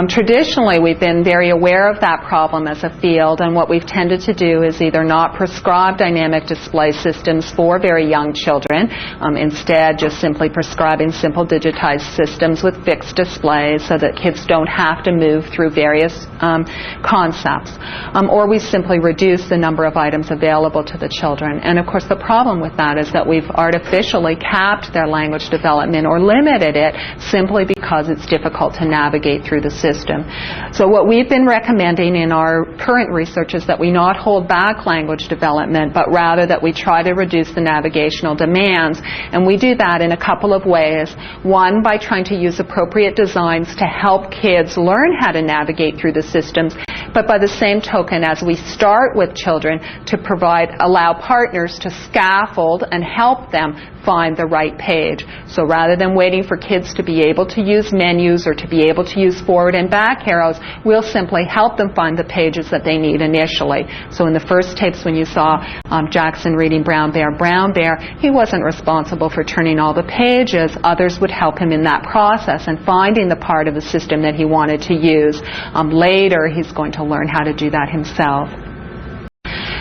Traditionally, we've been very aware of that problem as a field, and what we've tended to do is either not prescribe dynamic display systems for very young children, instead just simply prescribing simple digitized systems with fixed displays so that kids don't have to move through various concepts, or we simply reduce the number of items available to the children. And of course the problem with that is that we've artificially capped their language development or limited it simply because it's difficult to navigate through the system. So what we've been recommending in our current research is that we not hold back language development, but rather that we try to reduce the navigational demands. And we do that in a couple of ways. One, by trying to use appropriate designs to help kids learn how to navigate through the systems, but by the same token, as we start with children, to allow partners to scaffold and help them find the right page. So rather than waiting for kids to be able to use menus or to be able to use forward and back arrows, we'll simply help them find the pages that they need initially. So in the first tapes when you saw Jackson reading Brown Bear, he wasn't responsible for turning all the pages. Others would help him in that process and finding the part of the system that he wanted to use. Later, he's going to learn how to do that himself.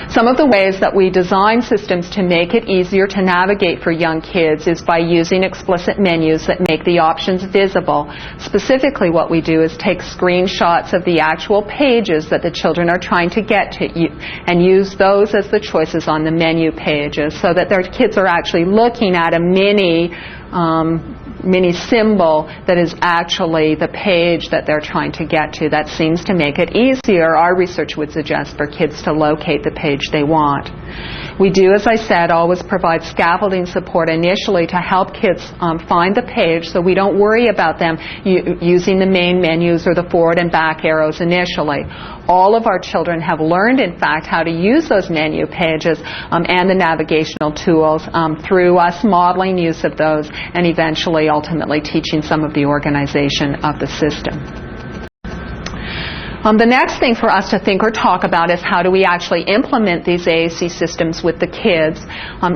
Some of the ways that we design systems to make it easier to navigate for young kids is by using explicit menus that make the options visible. Specifically, what we do is take screenshots of the actual pages that the children are trying to get to and use those as the choices on the menu pages so that their kids are actually looking at a mini symbol that is actually the page that they're trying to get to. That seems to make it easier, our research would suggest, for kids to locate the page they want. We do, as I said, always provide scaffolding support initially to help kids find the page so we don't worry about them using the main menus or the forward and back arrows initially. All of our children have learned, in fact, how to use those menu pages and the navigational tools through us modeling use of those and eventually ultimately teaching some of the organization of the system. The next thing for us to think or talk about is how do we actually implement these AAC systems with the kids.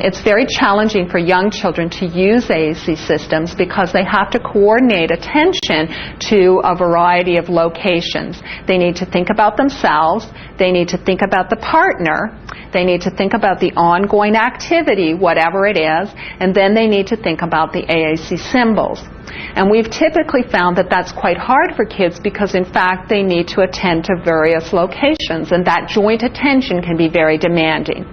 It's very challenging for young children to use AAC systems because they have to coordinate attention to a variety of locations. They need to think about themselves, they need to think about the partner, they need to think about the ongoing activity, whatever it is, and then they need to think about the AAC symbols. And we've typically found that that's quite hard for kids because, in fact, they need to attend to various locations, and that joint attention can be very demanding.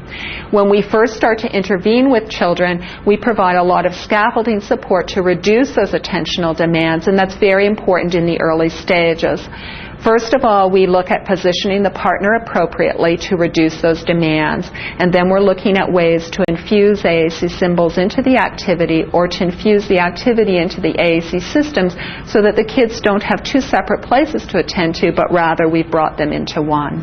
When we first start to intervene with children, we provide a lot of scaffolding support to reduce those attentional demands, and that's very important in the early stages. First of all, we look at positioning the partner appropriately to reduce those demands, and then we're looking at ways to infuse AAC symbols into the activity or to infuse the activity into the AAC systems so that the kids don't have two separate places to attend to, but rather we've brought them into one.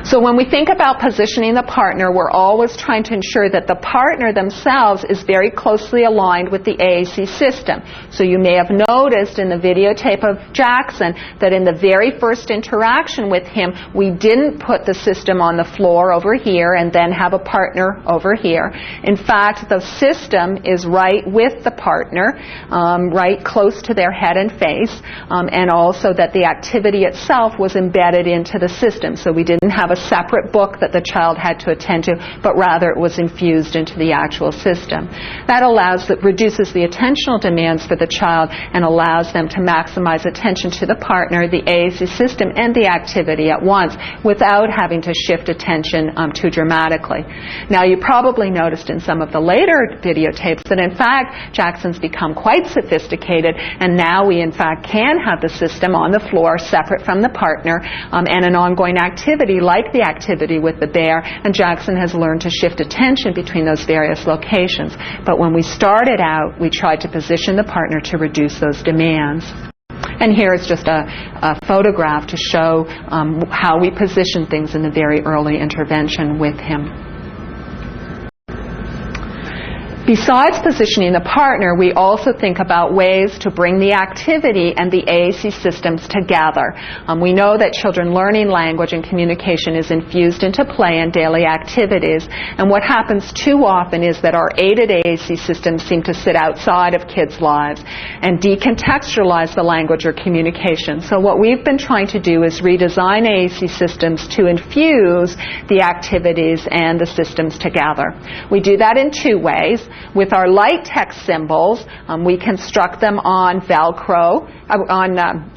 So when we think about positioning the partner, we're always trying to ensure that the partner themselves is very closely aligned with the AAC system. So you may have noticed in the videotape of Jackson that in the very first interaction with him, we didn't put the system on the floor over here and then have a partner over here. In fact, the system is right with the partner, right close to their head and face, and also that the activity itself was embedded into the system. So we didn't have a separate book that the child had to attend to, but rather it was infused into the actual system. That reduces the attentional demands for the child and allows them to maximize attention to the partner, the AAC system, and the activity at once without having to shift attention too dramatically. Now, you probably noticed in some of the later videotapes that, in fact, Jackson's become quite sophisticated, and now we, in fact, can have the system on the floor separate from the partner and an ongoing activity like the activity with the bear, and Jackson has learned to shift attention between those various locations. But when we started out, we tried to position the partner to reduce those demands. And here is just a photograph to show how we position things in the very early intervention with him. Besides positioning the partner, we also think about ways to bring the activity and the AAC systems together. We know that children learning language and communication is infused into play and daily activities, and what happens too often is that our aided AAC systems seem to sit outside of kids' lives and decontextualize the language or communication. So what we've been trying to do is redesign AAC systems to infuse the activities and the systems together. We do that in two ways. With our light text symbols, we construct them on Velcro,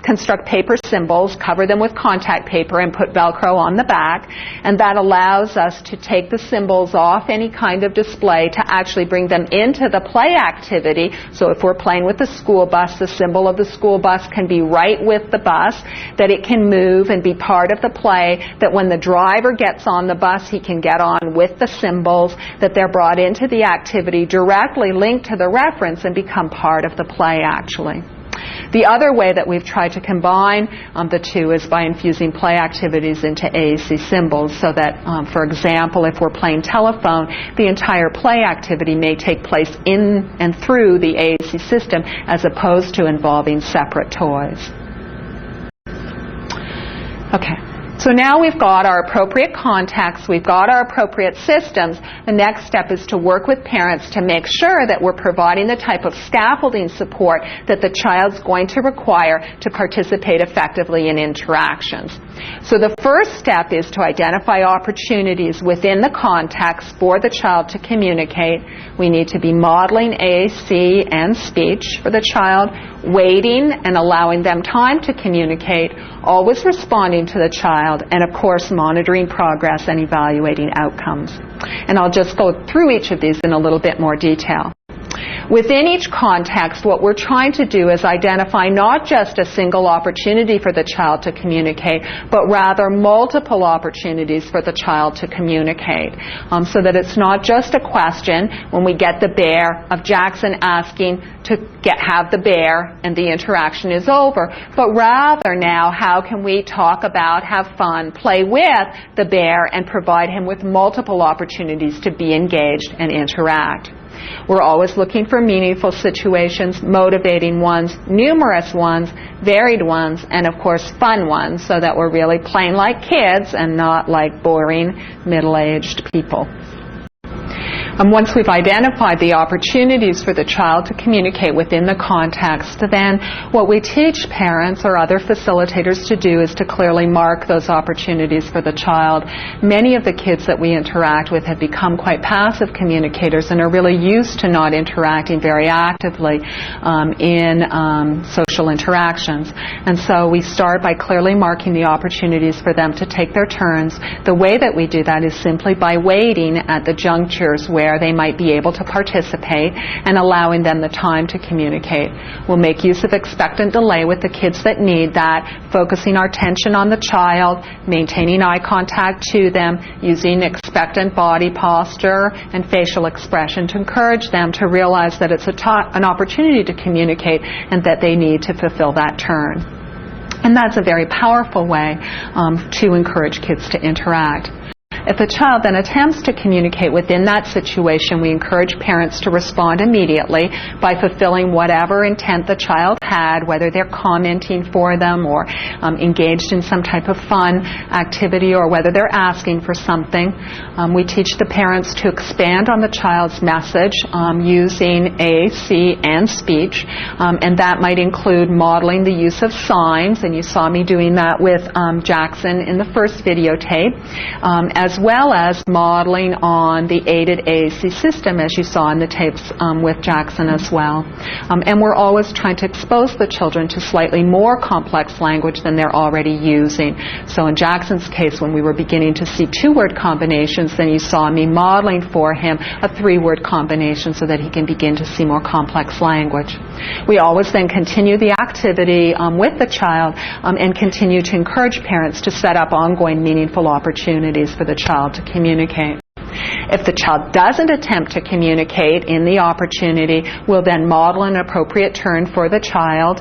construct paper symbols, cover them with contact paper, and put Velcro on the back. And that allows us to take the symbols off any kind of display to actually bring them into the play activity. So if we're playing with the school bus, the symbol of the school bus can be right with the bus, that it can move and be part of the play, that when the driver gets on the bus, he can get on with the symbols, that they're brought into the activity, directly linked to the reference, and become part of the play actually. The other way that we've tried to combine the two is by infusing play activities into AAC symbols, so that, for example, if we're playing telephone, the entire play activity may take place in and through the AAC system as opposed to involving separate toys. Okay. So now we've got our appropriate context, we've got our appropriate systems. The next step is to work with parents to make sure that we're providing the type of scaffolding support that the child's going to require to participate effectively in interactions. So the first step is to identify opportunities within the context for the child to communicate. We need to be modeling AAC and speech for the child, waiting and allowing them time to communicate, always responding to the child, and of course monitoring progress and evaluating outcomes. And I'll just go through each of these in a little bit more detail. Within each context, what we're trying to do is identify not just a single opportunity for the child to communicate, but rather multiple opportunities for the child to communicate. So that it's not just a question, when we get the bear, of Jackson asking to have the bear and the interaction is over, but rather now how can we talk about, have fun, play with the bear, and provide him with multiple opportunities to be engaged and interact. We're always looking for meaningful situations, motivating ones, numerous ones, varied ones, and of course fun ones, so that we're really playing like kids and not like boring middle-aged people. And once we've identified the opportunities for the child to communicate within the context, then what we teach parents or other facilitators to do is to clearly mark those opportunities for the child. Many of the kids that we interact with have become quite passive communicators and are really used to not interacting very actively in social interactions. And so we start by clearly marking the opportunities for them to take their turns. The way that we do that is simply by waiting at the junctures where they might be able to participate and allowing them the time to communicate. We'll make use of expectant delay with the kids that need that, focusing our attention on the child, maintaining eye contact to them, using expectant body posture and facial expression to encourage them to realize that it's an opportunity to communicate and that they need to fulfill that turn. And that's a very powerful way to encourage kids to interact. If the child then attempts to communicate within that situation, we encourage parents to respond immediately by fulfilling whatever intent the child had, whether they're commenting for them or engaged in some type of fun activity or whether they're asking for something. We teach the parents to expand on the child's message using AAC and speech, and that might include modeling the use of signs, and you saw me doing that with Jackson in the first videotape, as well as modeling on the aided AAC system, as you saw in the tapes with Jackson as well. And we're always trying to expose the children to slightly more complex language than they're already using. So in Jackson's case, when we were beginning to see two-word combinations, then you saw me modeling for him a three-word combination so that he can begin to see more complex language. We always then continue the activity with the child and continue to encourage parents to set up ongoing meaningful opportunities for the child to communicate. If the child doesn't attempt to communicate in the opportunity, we'll then model an appropriate turn for the child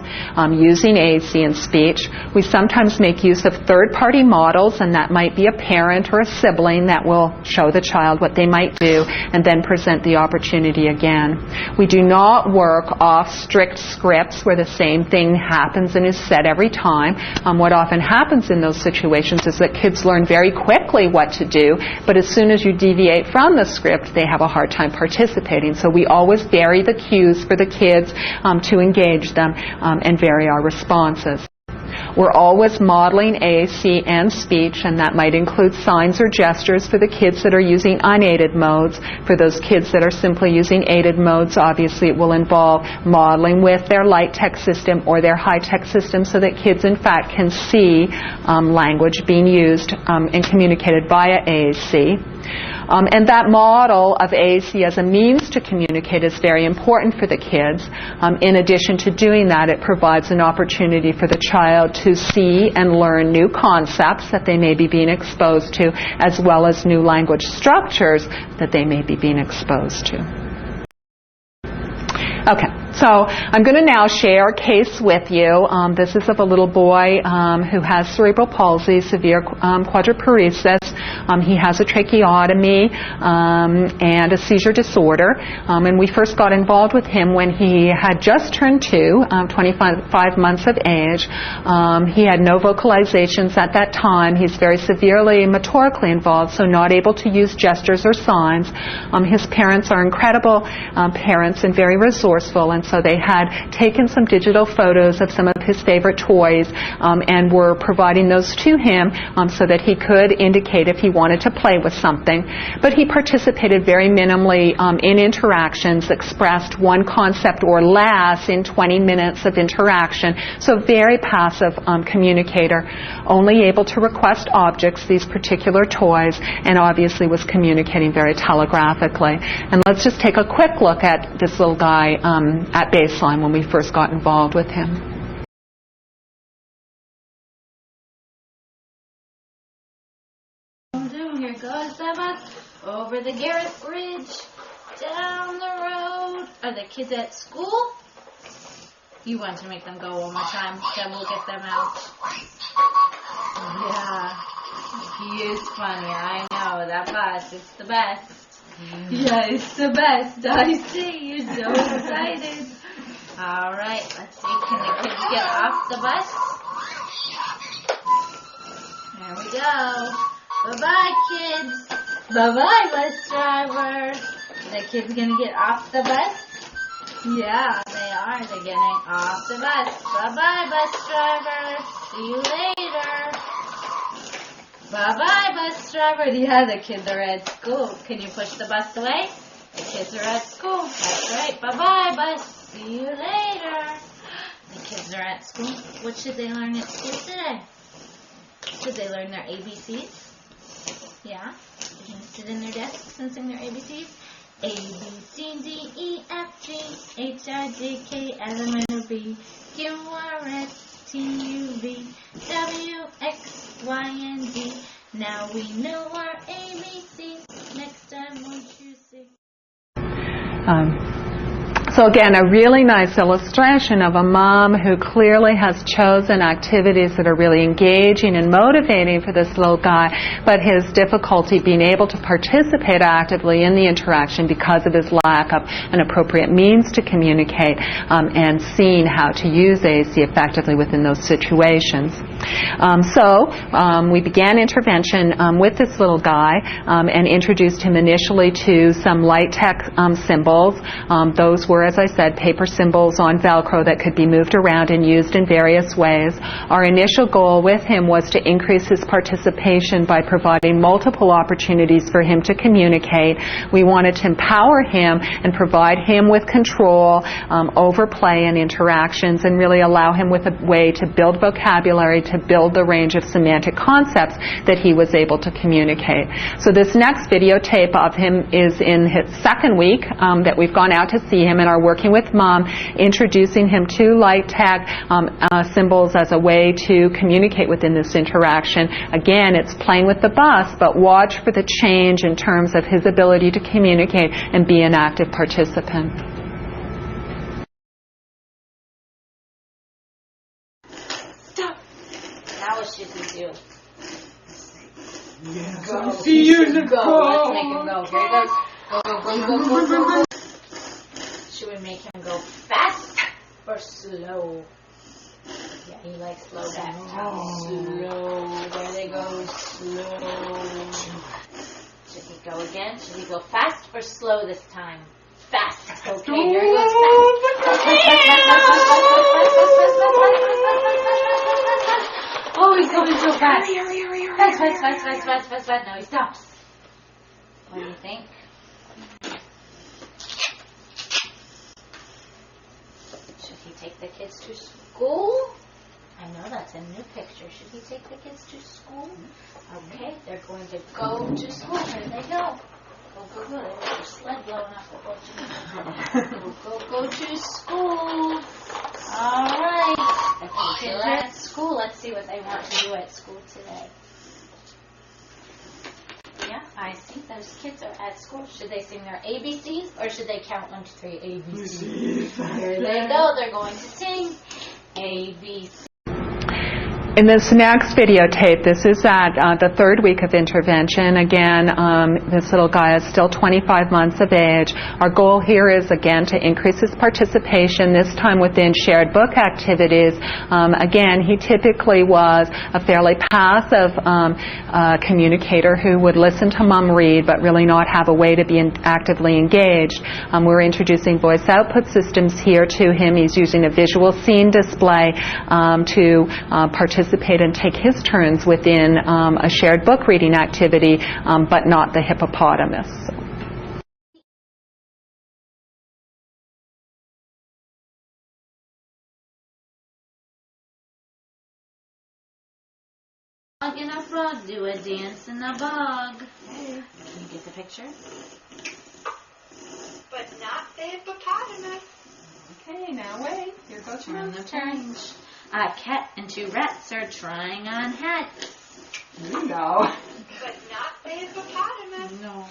using AAC and speech. We sometimes make use of third-party models, and that might be a parent or a sibling that will show the child what they might do and then present the opportunity again. We do not work off strict scripts where the same thing happens and is said every time. What often happens in those situations is that kids learn very quickly what to do, but as soon as you deviate from the script, they have a hard time participating. So we always vary the cues for the kids to engage them and vary our responses. We're always modeling AAC and speech, and that might include signs or gestures for the kids that are using unaided modes. For those kids that are simply using aided modes, obviously it will involve modeling with their light text system or their high text system so that kids in fact can see language being used and communicated via AAC. And that model of AAC as a means to communicate is very important for the kids. In addition to doing that, it provides an opportunity for the child to see and learn new concepts that they may be being exposed to, as well as new language structures that they may be being exposed to. Okay, so I'm going to now share a case with you. This is of a little boy who has cerebral palsy, severe quadriparesis. He has a tracheotomy and a seizure disorder. And we first got involved with him when he had just turned 25 months of age. He had no vocalizations at that time. He's very severely motorically involved, so not able to use gestures or signs. His parents are incredible parents and very resourceful, and so they had taken some digital photos of some of his favorite toys and were providing those to him so that he could indicate if he wanted to play with something. But he participated very minimally in interactions, expressed one concept or less in 20 minutes of interaction, so very passive communicator, only able to request objects, these particular toys, and obviously was communicating very telegraphically. And let's just take a quick look at this little guy at baseline when we first got involved with him. Here goes the bus over the Garrett Bridge, down the road. Are the kids at school? You want to make them go one more time, then we'll get them out. Yeah, he is funny. I know, that bus, it's the best. Yeah, it's the best. I see, you're so excited. All right, let's see, can the kids get off the bus? There we go. Bye-bye, kids. Bye-bye, bus driver. The kids gonna get off the bus? Yeah, they are. They're getting off the bus. Bye-bye, bus driver. See you later. Bye-bye, bus driver. Yeah, the kids are at school. Can you push the bus away? The kids are at school. That's right. Bye-bye, bus. See you later. The kids are at school. What should they learn at school today? Should they learn their ABCs? Yeah? They're going to sit in their desks and sing their ABCs? A, B, C, D, E, F, G, H, I, J, K, L, M, N, O, P, Q, R, S, T, U, V, W, X, Y, and Z. Now we know our ABCs. Next time, won't you sing? So again, a really nice illustration of a mom who clearly has chosen activities that are really engaging and motivating for this little guy, but his difficulty being able to participate actively in the interaction because of his lack of an appropriate means to communicate and seeing how to use AAC effectively within those situations. So we began intervention with this little guy and introduced him initially to some light tech symbols. Those were, as I said, paper symbols on Velcro that could be moved around and used in various ways. Our initial goal with him was to increase his participation by providing multiple opportunities for him to communicate. We wanted to empower him and provide him with control over play and interactions and really allow him with a way to build vocabulary, to to build the range of semantic concepts that he was able to communicate. So this next videotape of him is in his second week that we've gone out to see him and are working with Mom, introducing him to light tag symbols as a way to communicate within this interaction. Again, it's playing with the bus, but watch for the change in terms of his ability to communicate and be an active participant. Stop. Now what should we do? Go. See you in the go. Let's make him go. Here he goes. Go. Should we make him go fast or slow? Yeah, he likes slow back. Slow. There they go. Slow. Should he go again? Should he go fast or slow this time? Fast. Okay, here he goes. Fast. Oh, he's going so fast. Hurry. Fast. Now he stops. What do you think? Should he take the kids to school? I know that's a new picture. Should he take the kids to school? Okay, they're going to go to school. Here they go. Go. There's your sled blowing off the porch. Go to school. All right. The kids are at school. Let's see what they want to do at school today. Yeah, I see. Those kids are at school. Should they sing their ABCs or should they count 1, 2, 3 ABCs? Here they go. They're going to sing ABC. In this next videotape, this is at the third week of intervention. Again, this little guy is still 25 months of age. Our goal here is, again, to increase his participation, this time within shared book activities. Again, he typically was a fairly passive communicator who would listen to Mom read, but really not have a way to be actively engaged. We're introducing voice output systems here to him. He's using a visual scene display to participate and take his turns within a shared book reading activity, but not the hippopotamus. Frog and a frog do a dance in the bog. Hey. Can you get the picture? But not the hippopotamus. Okay, now wait. Here goes your turn. A cat and 2 rats are trying on hats. You know. But not the hippopotamus. No.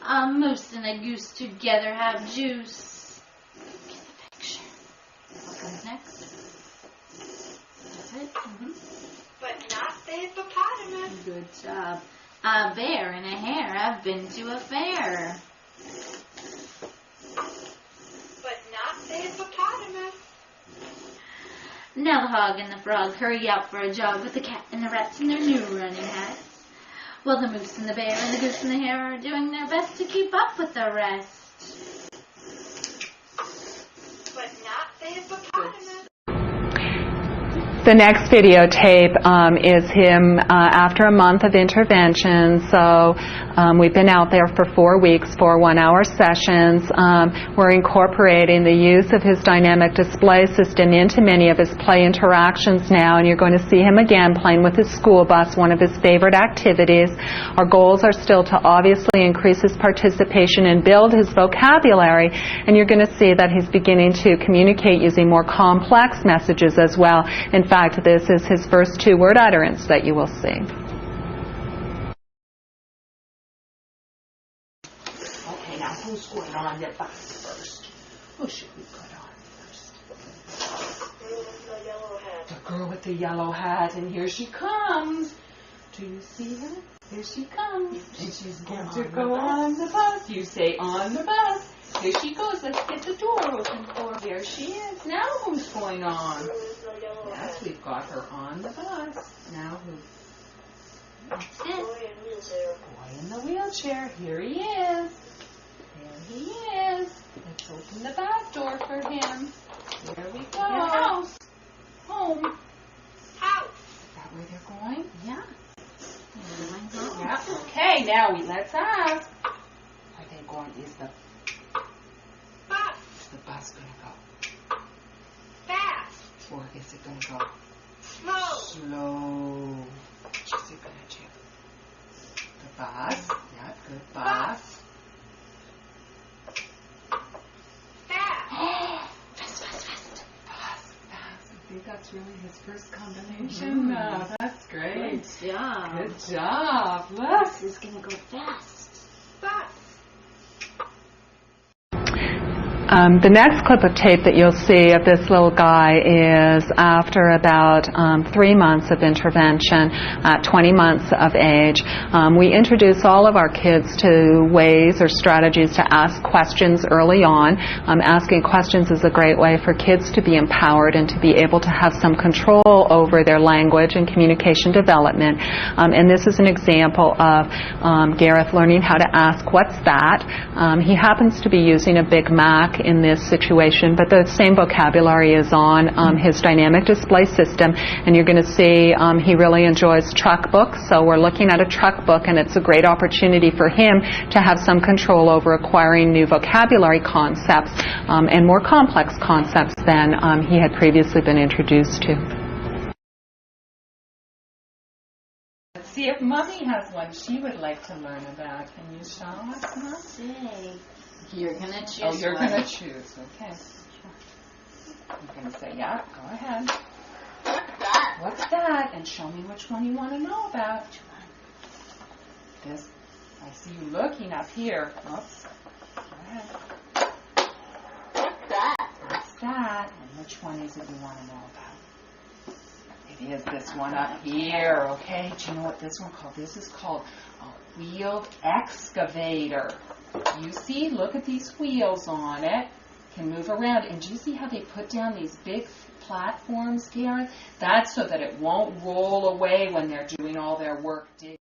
A moose and a goose together have juice. Get the picture. What comes next? That's it. But not the hippopotamus. Good job. A bear and a hare have been to a fair. But not the hippopotamus. Now the hog and the frog hurry out for a jog with the cat and the rats in their new running hats. Well, the moose and the bear and the goose and the hare are doing their best to keep up with the rest. But not the hippopotamus. The next videotape is him after a month of intervention. So we've been out there for 4 weeks, 4 one-hour sessions. We're incorporating the use of his dynamic display system into many of his play interactions now, and you're going to see him again playing with his school bus, one of his favorite activities. Our goals are still to obviously increase his participation and build his vocabulary, and you're going to see that he's beginning to communicate using more complex messages as well. In fact, this is his first 2-word utterance that you will see. Okay, now who's going on the bus first? Who should we put on first? The girl with the yellow hat, and here she comes. Do you see her? Here she comes, and she's going to go on the bus. You say on the bus. Here she goes. Let's get the door open for her. There she is. Now who's going on? Yes, we've got her on the bus. Now who? That's it. Boy in the wheelchair. Here he is. There he is. Let's open the back door for him. There we go. House. Home. House. Is that where they're going? Yeah. Yeah. Okay, now let's ask. Are they going? Is the bus going to go Fast. or is it going to go Slow. Slow. She's looking at you. The bus. Yeah, good bus. Fast, fast, fast. Fast, fast. I think that's really his first combination. That's great. Good job. Good job. Look. This is going to go fast. Fast. The next clip of tape that you'll see of this little guy is after about 3 months of intervention, at 20 months of age. We introduce all of our kids to ways or strategies to ask questions early on. Asking questions is a great way for kids to be empowered and to be able to have some control over their language and communication development. And this is an example of Gareth learning how to ask, "What's that?" He happens to be using a Big Mac in this situation, but the same vocabulary is on his dynamic display system, and you're going to see he really enjoys truck books, so we're looking at a truck book, and it's a great opportunity for him to have some control over acquiring new vocabulary concepts and more complex concepts than he had previously been introduced to. Let's see if Mommy has one she would like to learn about. Can you show us, Mom? Say, you're going to choose. Oh, you're one. going to choose. Okay. You're going to say, yeah, go ahead. What's that? What's that? And show me which one you want to know about. Which one? This. I see you looking up here. Oops. Go ahead. What's that? What's that? And which one is it you want to know about? It is this one up here, okay? Do you know what this one called? This is called a wheeled excavator. You see, look at these wheels on it. Can move around. And do you see how they put down these big platforms, Gareth? That's so that it won't roll away when they're doing all their work digging.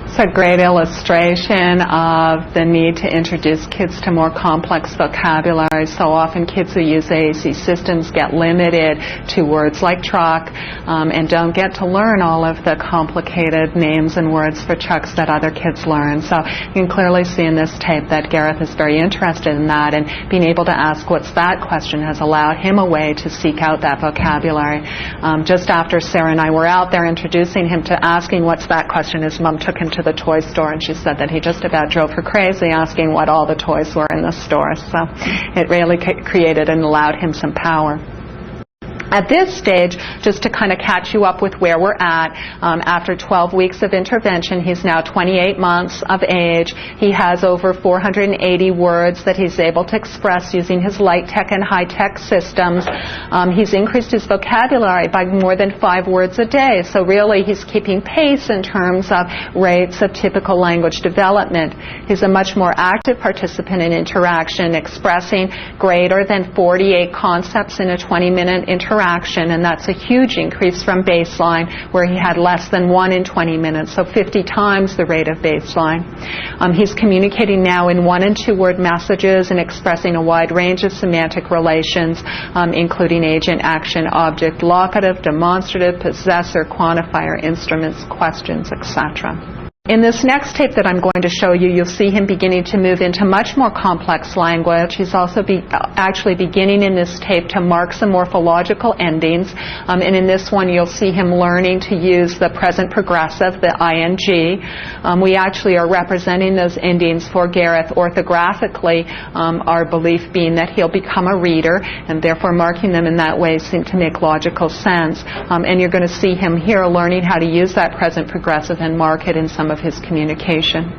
It's a great illustration of the need to introduce kids to more complex vocabulary. So often kids who use AAC systems get limited to words like truck and don't get to learn all of the complicated names and words for trucks that other kids learn. So you can clearly see in this tape that Gareth is very interested in that, and being able to ask "What's that?" question has allowed him a way to seek out that vocabulary. Just after Sarah and I were out there introducing him to asking "What's that?" question, his mom took him to the toy store, and she said that he just about drove her crazy asking what all the toys were in the store. So it really created and allowed him some power. At this stage, just to kind of catch you up with where we're at, after 12 weeks of intervention, he's now 28 months of age. He has over 480 words that he's able to express using his light tech and high tech systems. He's increased his vocabulary by more than 5 words a day. So really, he's keeping pace in terms of rates of typical language development. He's a much more active participant in interaction, expressing greater than 48 concepts in a 20-minute interaction, and that's a huge increase from baseline, where he had less than 1 in 20 minutes, so 50 times the rate of baseline. He's communicating now in 1- and 2-word messages and expressing a wide range of semantic relations, including agent, action, object, locative, demonstrative, possessor, quantifier, instruments, questions, etc. In this next tape that I'm going to show you, you'll see him beginning to move into much more complex language. He's also actually beginning in this tape to mark some morphological endings. And in this one, you'll see him learning to use the present progressive, the ing. We actually are representing those endings for Gareth orthographically, our belief being that he'll become a reader, and therefore marking them in that way seem to make logical sense. And you're going to see him here learning how to use that present progressive and mark it in some of his communication.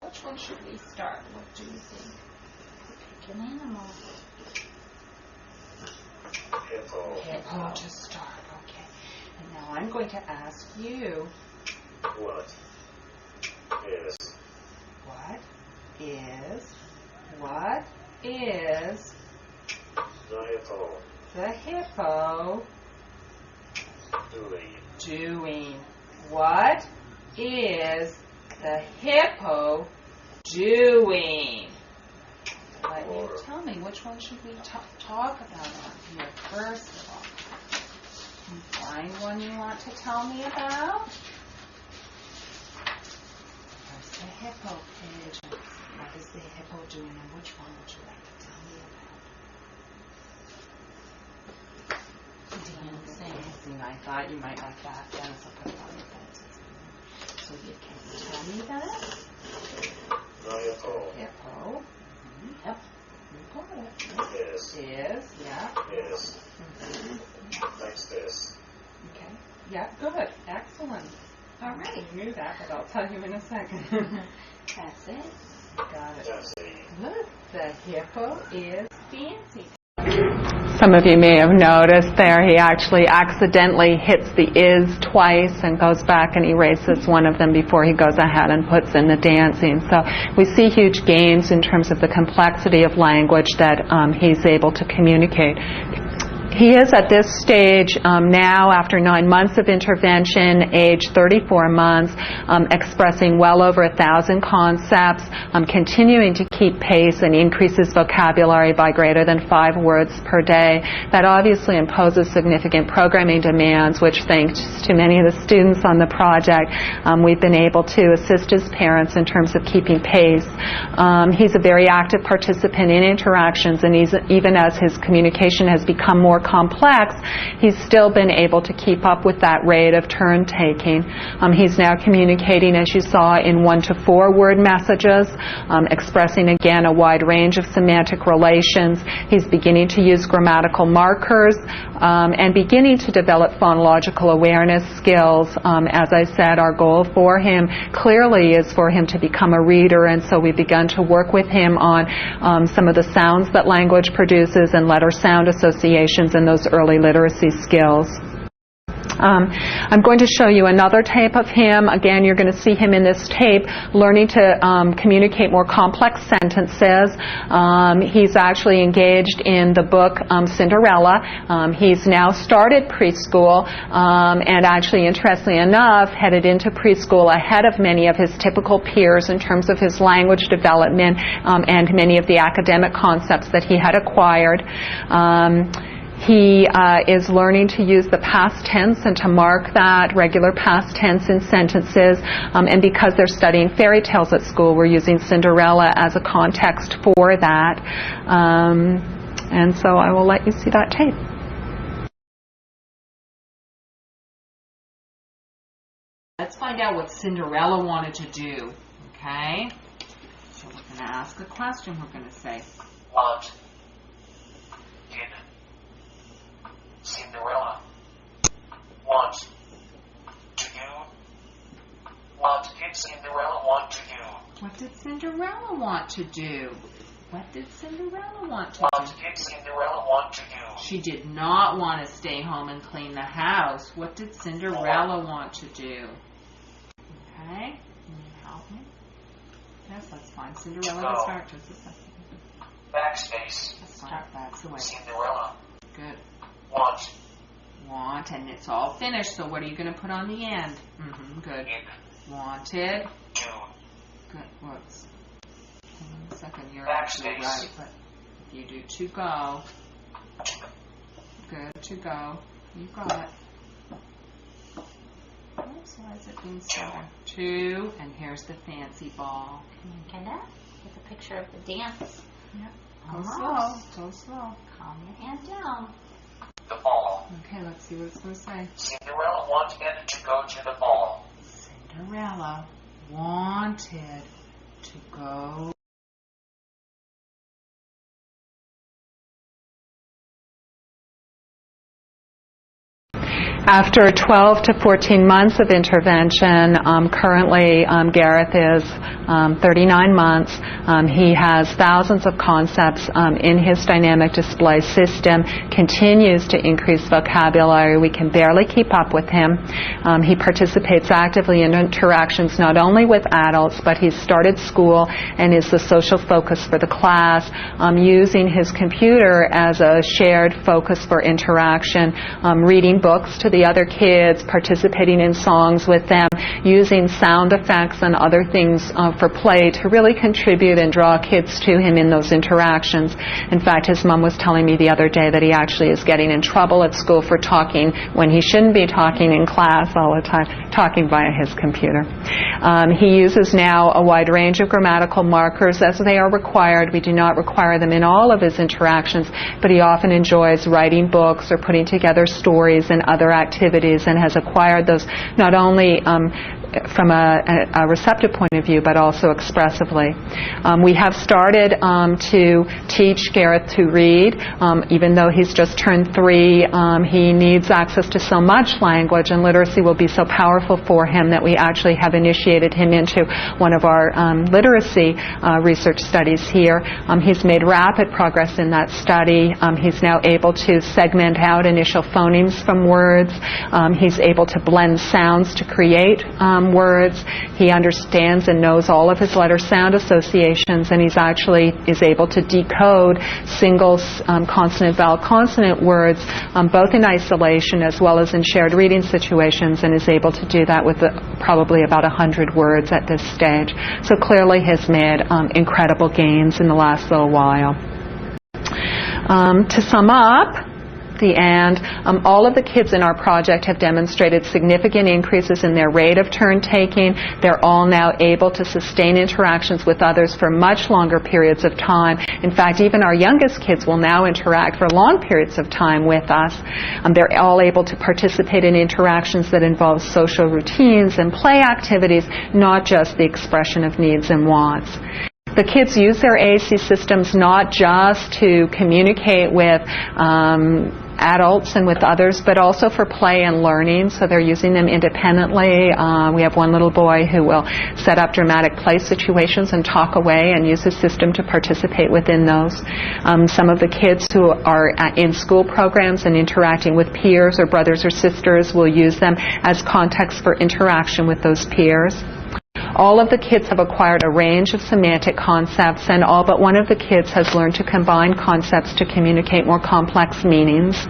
Which one should we start? What do you think? Pick an animal. Hippo to start, okay. And now I'm going to ask you, what is the hippo doing? What is the hippo doing? Let you tell me, which one should we talk about on here first of all? Can you find one you want to tell me about? There's the hippo page. What is the hippo doing, and which one would you like to tell me about? and I thought you might like that. Dennis, I'll put it on your phone. So you can tell me that. Hippo. Yep. You got it. Is. Is, yeah. Is. Next is. Okay. Yeah, good. Excellent. All right. You knew that, but I'll tell you in a second. That's it. Got it. Fancy. Good. The hippo is fancy. Some of you may have noticed there he actually accidentally hits the is twice and goes back and erases one of them before he goes ahead and puts in the dancing. So we see huge gains in terms of the complexity of language that he's able to communicate. He is at this stage now, after 9 months of intervention, age 34 months, expressing well over 1,000 concepts, continuing to keep pace and increase his vocabulary by greater than 5 words per day. That obviously imposes significant programming demands, which thanks to many of the students on the project, we've been able to assist his parents in terms of keeping pace. He's a very active participant in interactions, and even as his communication has become more complex, he's still been able to keep up with that rate of turn taking. He's now communicating, as you saw, in 1 to 4 word messages, expressing again a wide range of semantic relations. He's beginning to use grammatical markers and beginning to develop phonological awareness skills. As I said, our goal for him clearly is for him to become a reader, and so we've begun to work with him on some of the sounds that language produces and letter-sound associations and those early literacy skills. I'm going to show you another tape of him. Again, you're going to see him in this tape learning to communicate more complex sentences. He's actually engaged in the book Cinderella. He's now started preschool and actually, interestingly enough, headed into preschool ahead of many of his typical peers in terms of his language development and many of the academic concepts that he had acquired. He is learning to use the past tense and to mark that regular past tense in sentences. And because they're studying fairy tales at school, we're using Cinderella as a context for that. And so I will let you see that tape. Let's find out what Cinderella wanted to do. Okay? So we're going to ask a question. We're going to say, What did Cinderella want to do? What did Cinderella want to do? what did Cinderella want to do? What did Cinderella want to What do? did Cinderella want to do? She did not want to stay home and clean the house. What did Cinderella want to do? Okay, can you help me? Yes, that's fine. Cinderella, let's start just a second. Backspace. Let's start that way. Cinderella Good. want And it's all finished, so what are you going to put on the end? Good. it Wanted. to Good. Whoops. Hold on a second. You're actually Backspace. right, but if you do to go. Good. To go. You got it. Oops, why is it being slower? To, and here's the fancy ball. Can you get it? With a picture of the dance. Yep. Go Almost. slow. Go slow. Calm your hand down. the ball. Okay, let's see what it's going to say. Cinderella wanted to go to the ball. Cinderella wanted to go. After 12 to 14 months of intervention, currently Gareth is 39 months. He has thousands of concepts in his dynamic display system, continues to increase vocabulary. We can barely keep up with him. He participates actively in interactions not only with adults, but he's started school and is the social focus for the class, using his computer as a shared focus for interaction, reading books to the other kids, participating in songs with them, using sound effects and other things for play to really contribute and draw kids to him in those interactions. In fact, his mom was telling me the other day that he actually is getting in trouble at school for talking when he shouldn't be talking in class all the time, talking via his computer. He uses now a wide range of grammatical markers as they are required. We do not require them in all of his interactions, but he often enjoys writing books or putting together stories and other activities and has acquired those not only from a receptive point of view, but also expressively. We have started to teach Gareth to read. Even though he's just turned 3, he needs access to so much language, and literacy will be so powerful for him that we actually have initiated him into one of our literacy research studies here. He's made rapid progress in that study. He's now able to segment out initial phonemes from words. He's able to blend sounds to create words. He understands and knows all of his letter-sound associations, and he's actually is able to decode single consonant-vowel-consonant words, both in isolation as well as in shared reading situations, and is able to do that with probably about 100 words at this stage. So clearly has made incredible gains in the last little while. To sum up, all of the kids in our project have demonstrated significant increases in their rate of turn-taking. They're all now able to sustain interactions with others for much longer periods of time. In fact, even our youngest kids will now interact for long periods of time with us. They're all able to participate in interactions that involve social routines and play activities, not just the expression of needs and wants. The kids use their AAC systems not just to communicate with adults and with others, but also for play and learning, so they're using them independently. We have one little boy who will set up dramatic play situations and talk away and use the system to participate within those. Some of the kids who are in school programs and interacting with peers or brothers or sisters will use them as context for interaction with those peers. All of the kids have acquired a range of semantic concepts, and all but one of the kids has learned to combine concepts to communicate more complex meanings.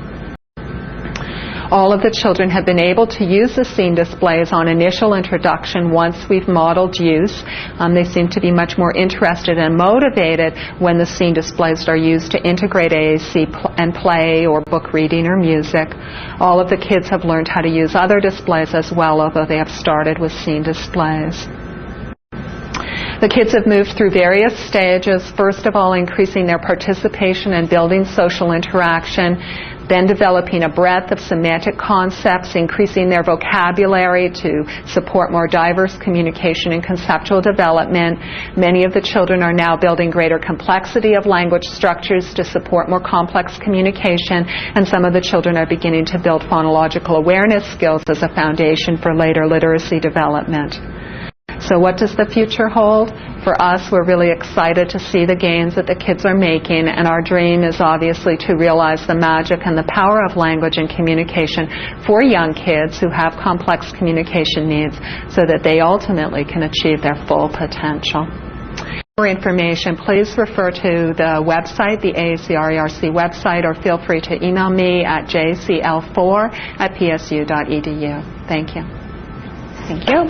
All of the children have been able to use the scene displays on initial introduction once we've modeled use. They seem to be much more interested and motivated when the scene displays are used to integrate AAC and play or book reading or music. All of the kids have learned how to use other displays as well, although they have started with scene displays. The kids have moved through various stages, first of all increasing their participation and building social interaction, then developing a breadth of semantic concepts, increasing their vocabulary to support more diverse communication and conceptual development. Many of the children are now building greater complexity of language structures to support more complex communication, and some of the children are beginning to build phonological awareness skills as a foundation for later literacy development. So what does the future hold? For us, we're really excited to see the gains that the kids are making, and our dream is obviously to realize the magic and the power of language and communication for young kids who have complex communication needs so that they ultimately can achieve their full potential. For information, please refer to the website, the AAC-RERC website, or feel free to email me at jcl4@psu.edu. Thank you. Thank you.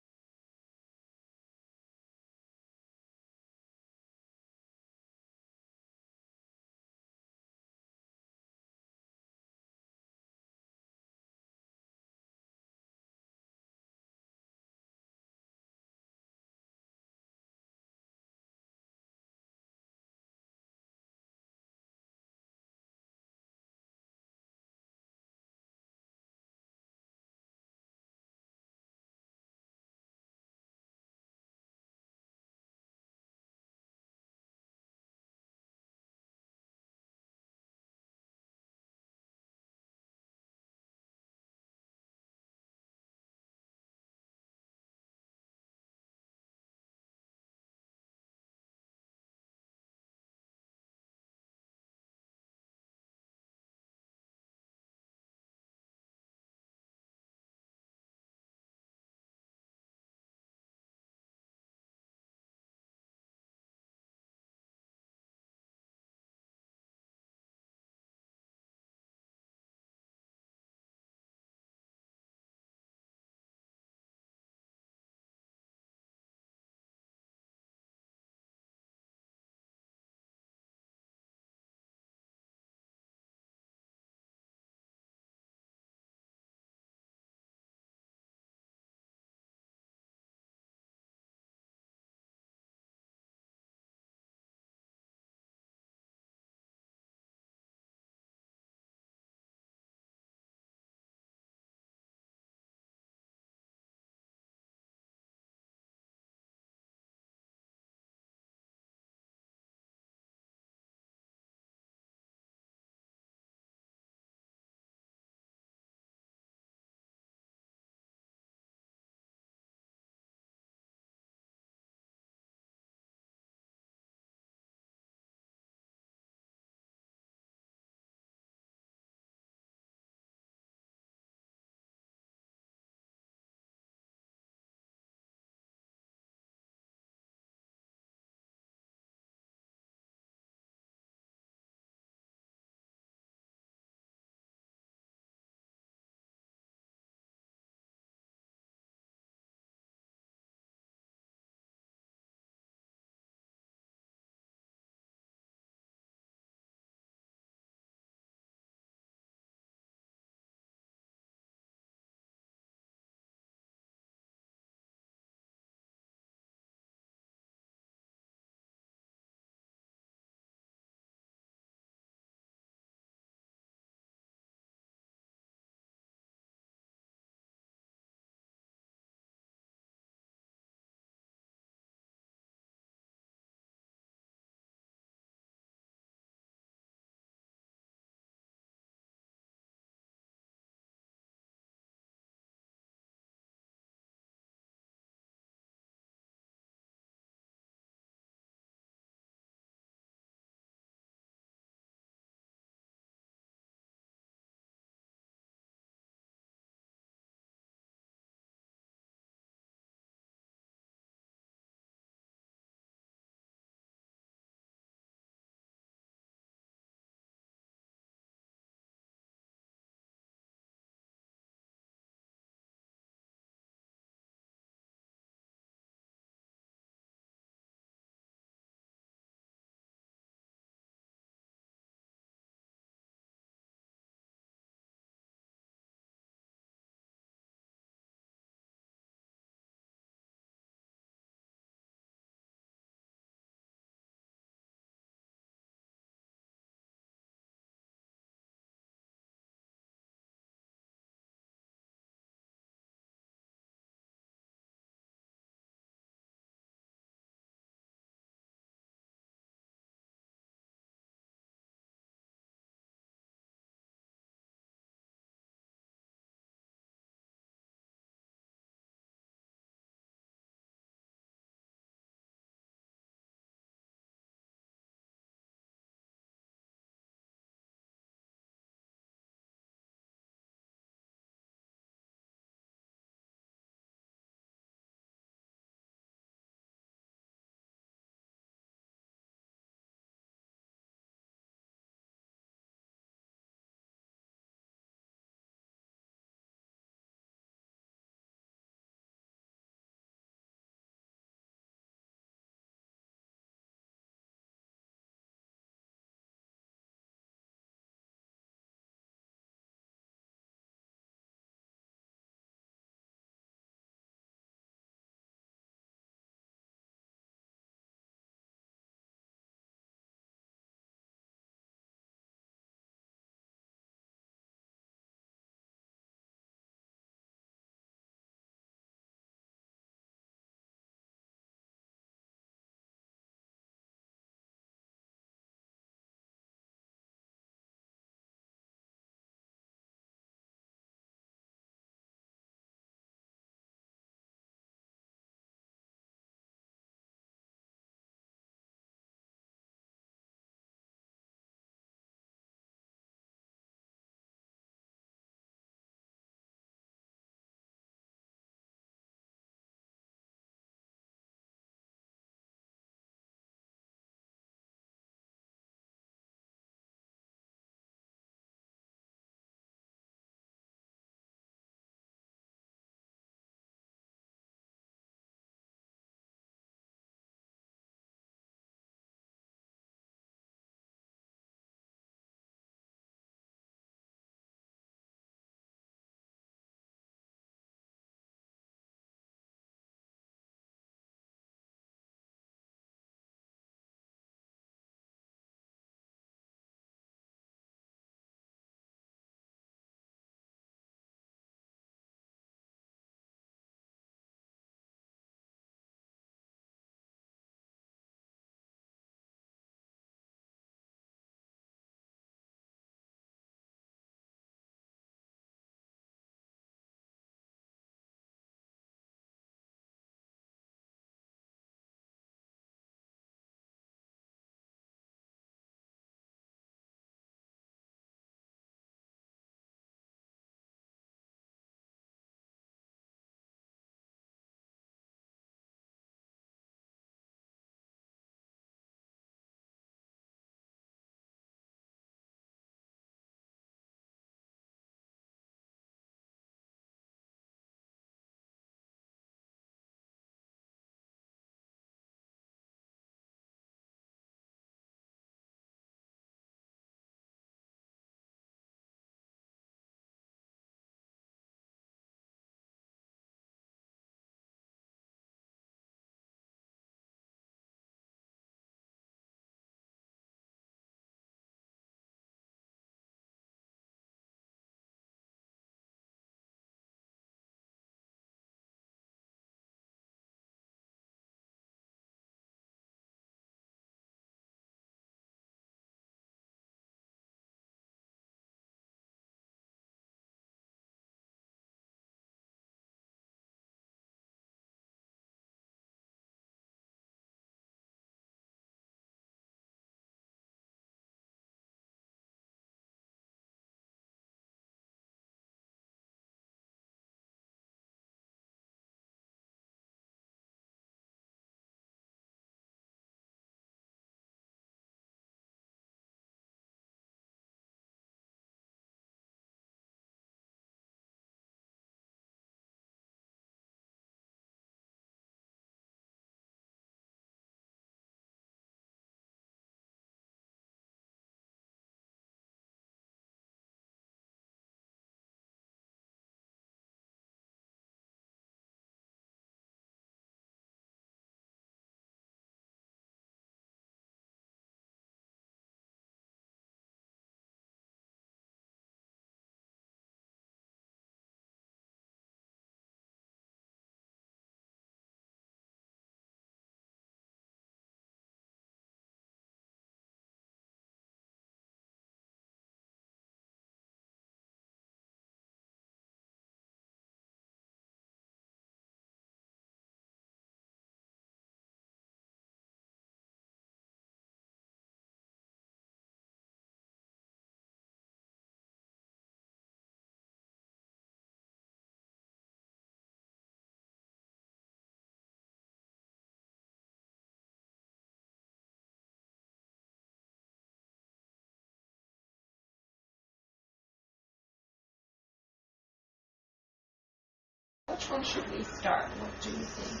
which one should we start? What do you think?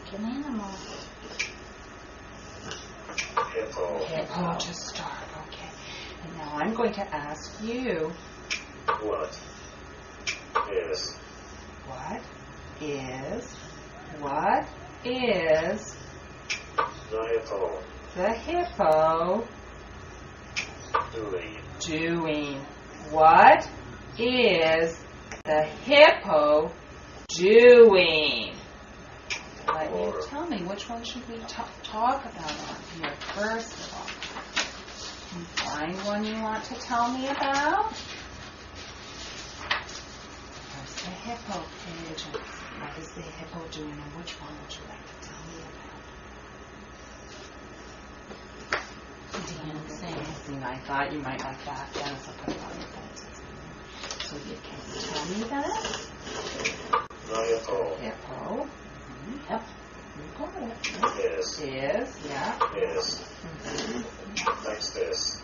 Pick an animal. Hippo. Hippo to start, okay. And now I'm going to ask you, What is what is the hippo the hippo doing? doing? What is the hippo doing? Let you tell me, which one should we talk about on here first of all? Can you find one you want to tell me about? There's the hippo page. What is the hippo doing, and which one would you like to tell me about? Dancing. I thought you might like that. Dennis, I'll put it on your phone. So you can tell me that? The hippo Hippo. Yep. You got it. is Yeah. is Mm-hmm. likes this.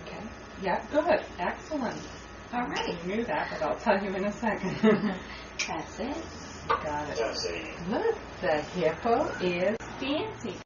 Okay. Yeah, good. Excellent. All right. You knew that, but I'll tell you in a second. That's it. Got it. That's a Look, the hippo is fancy.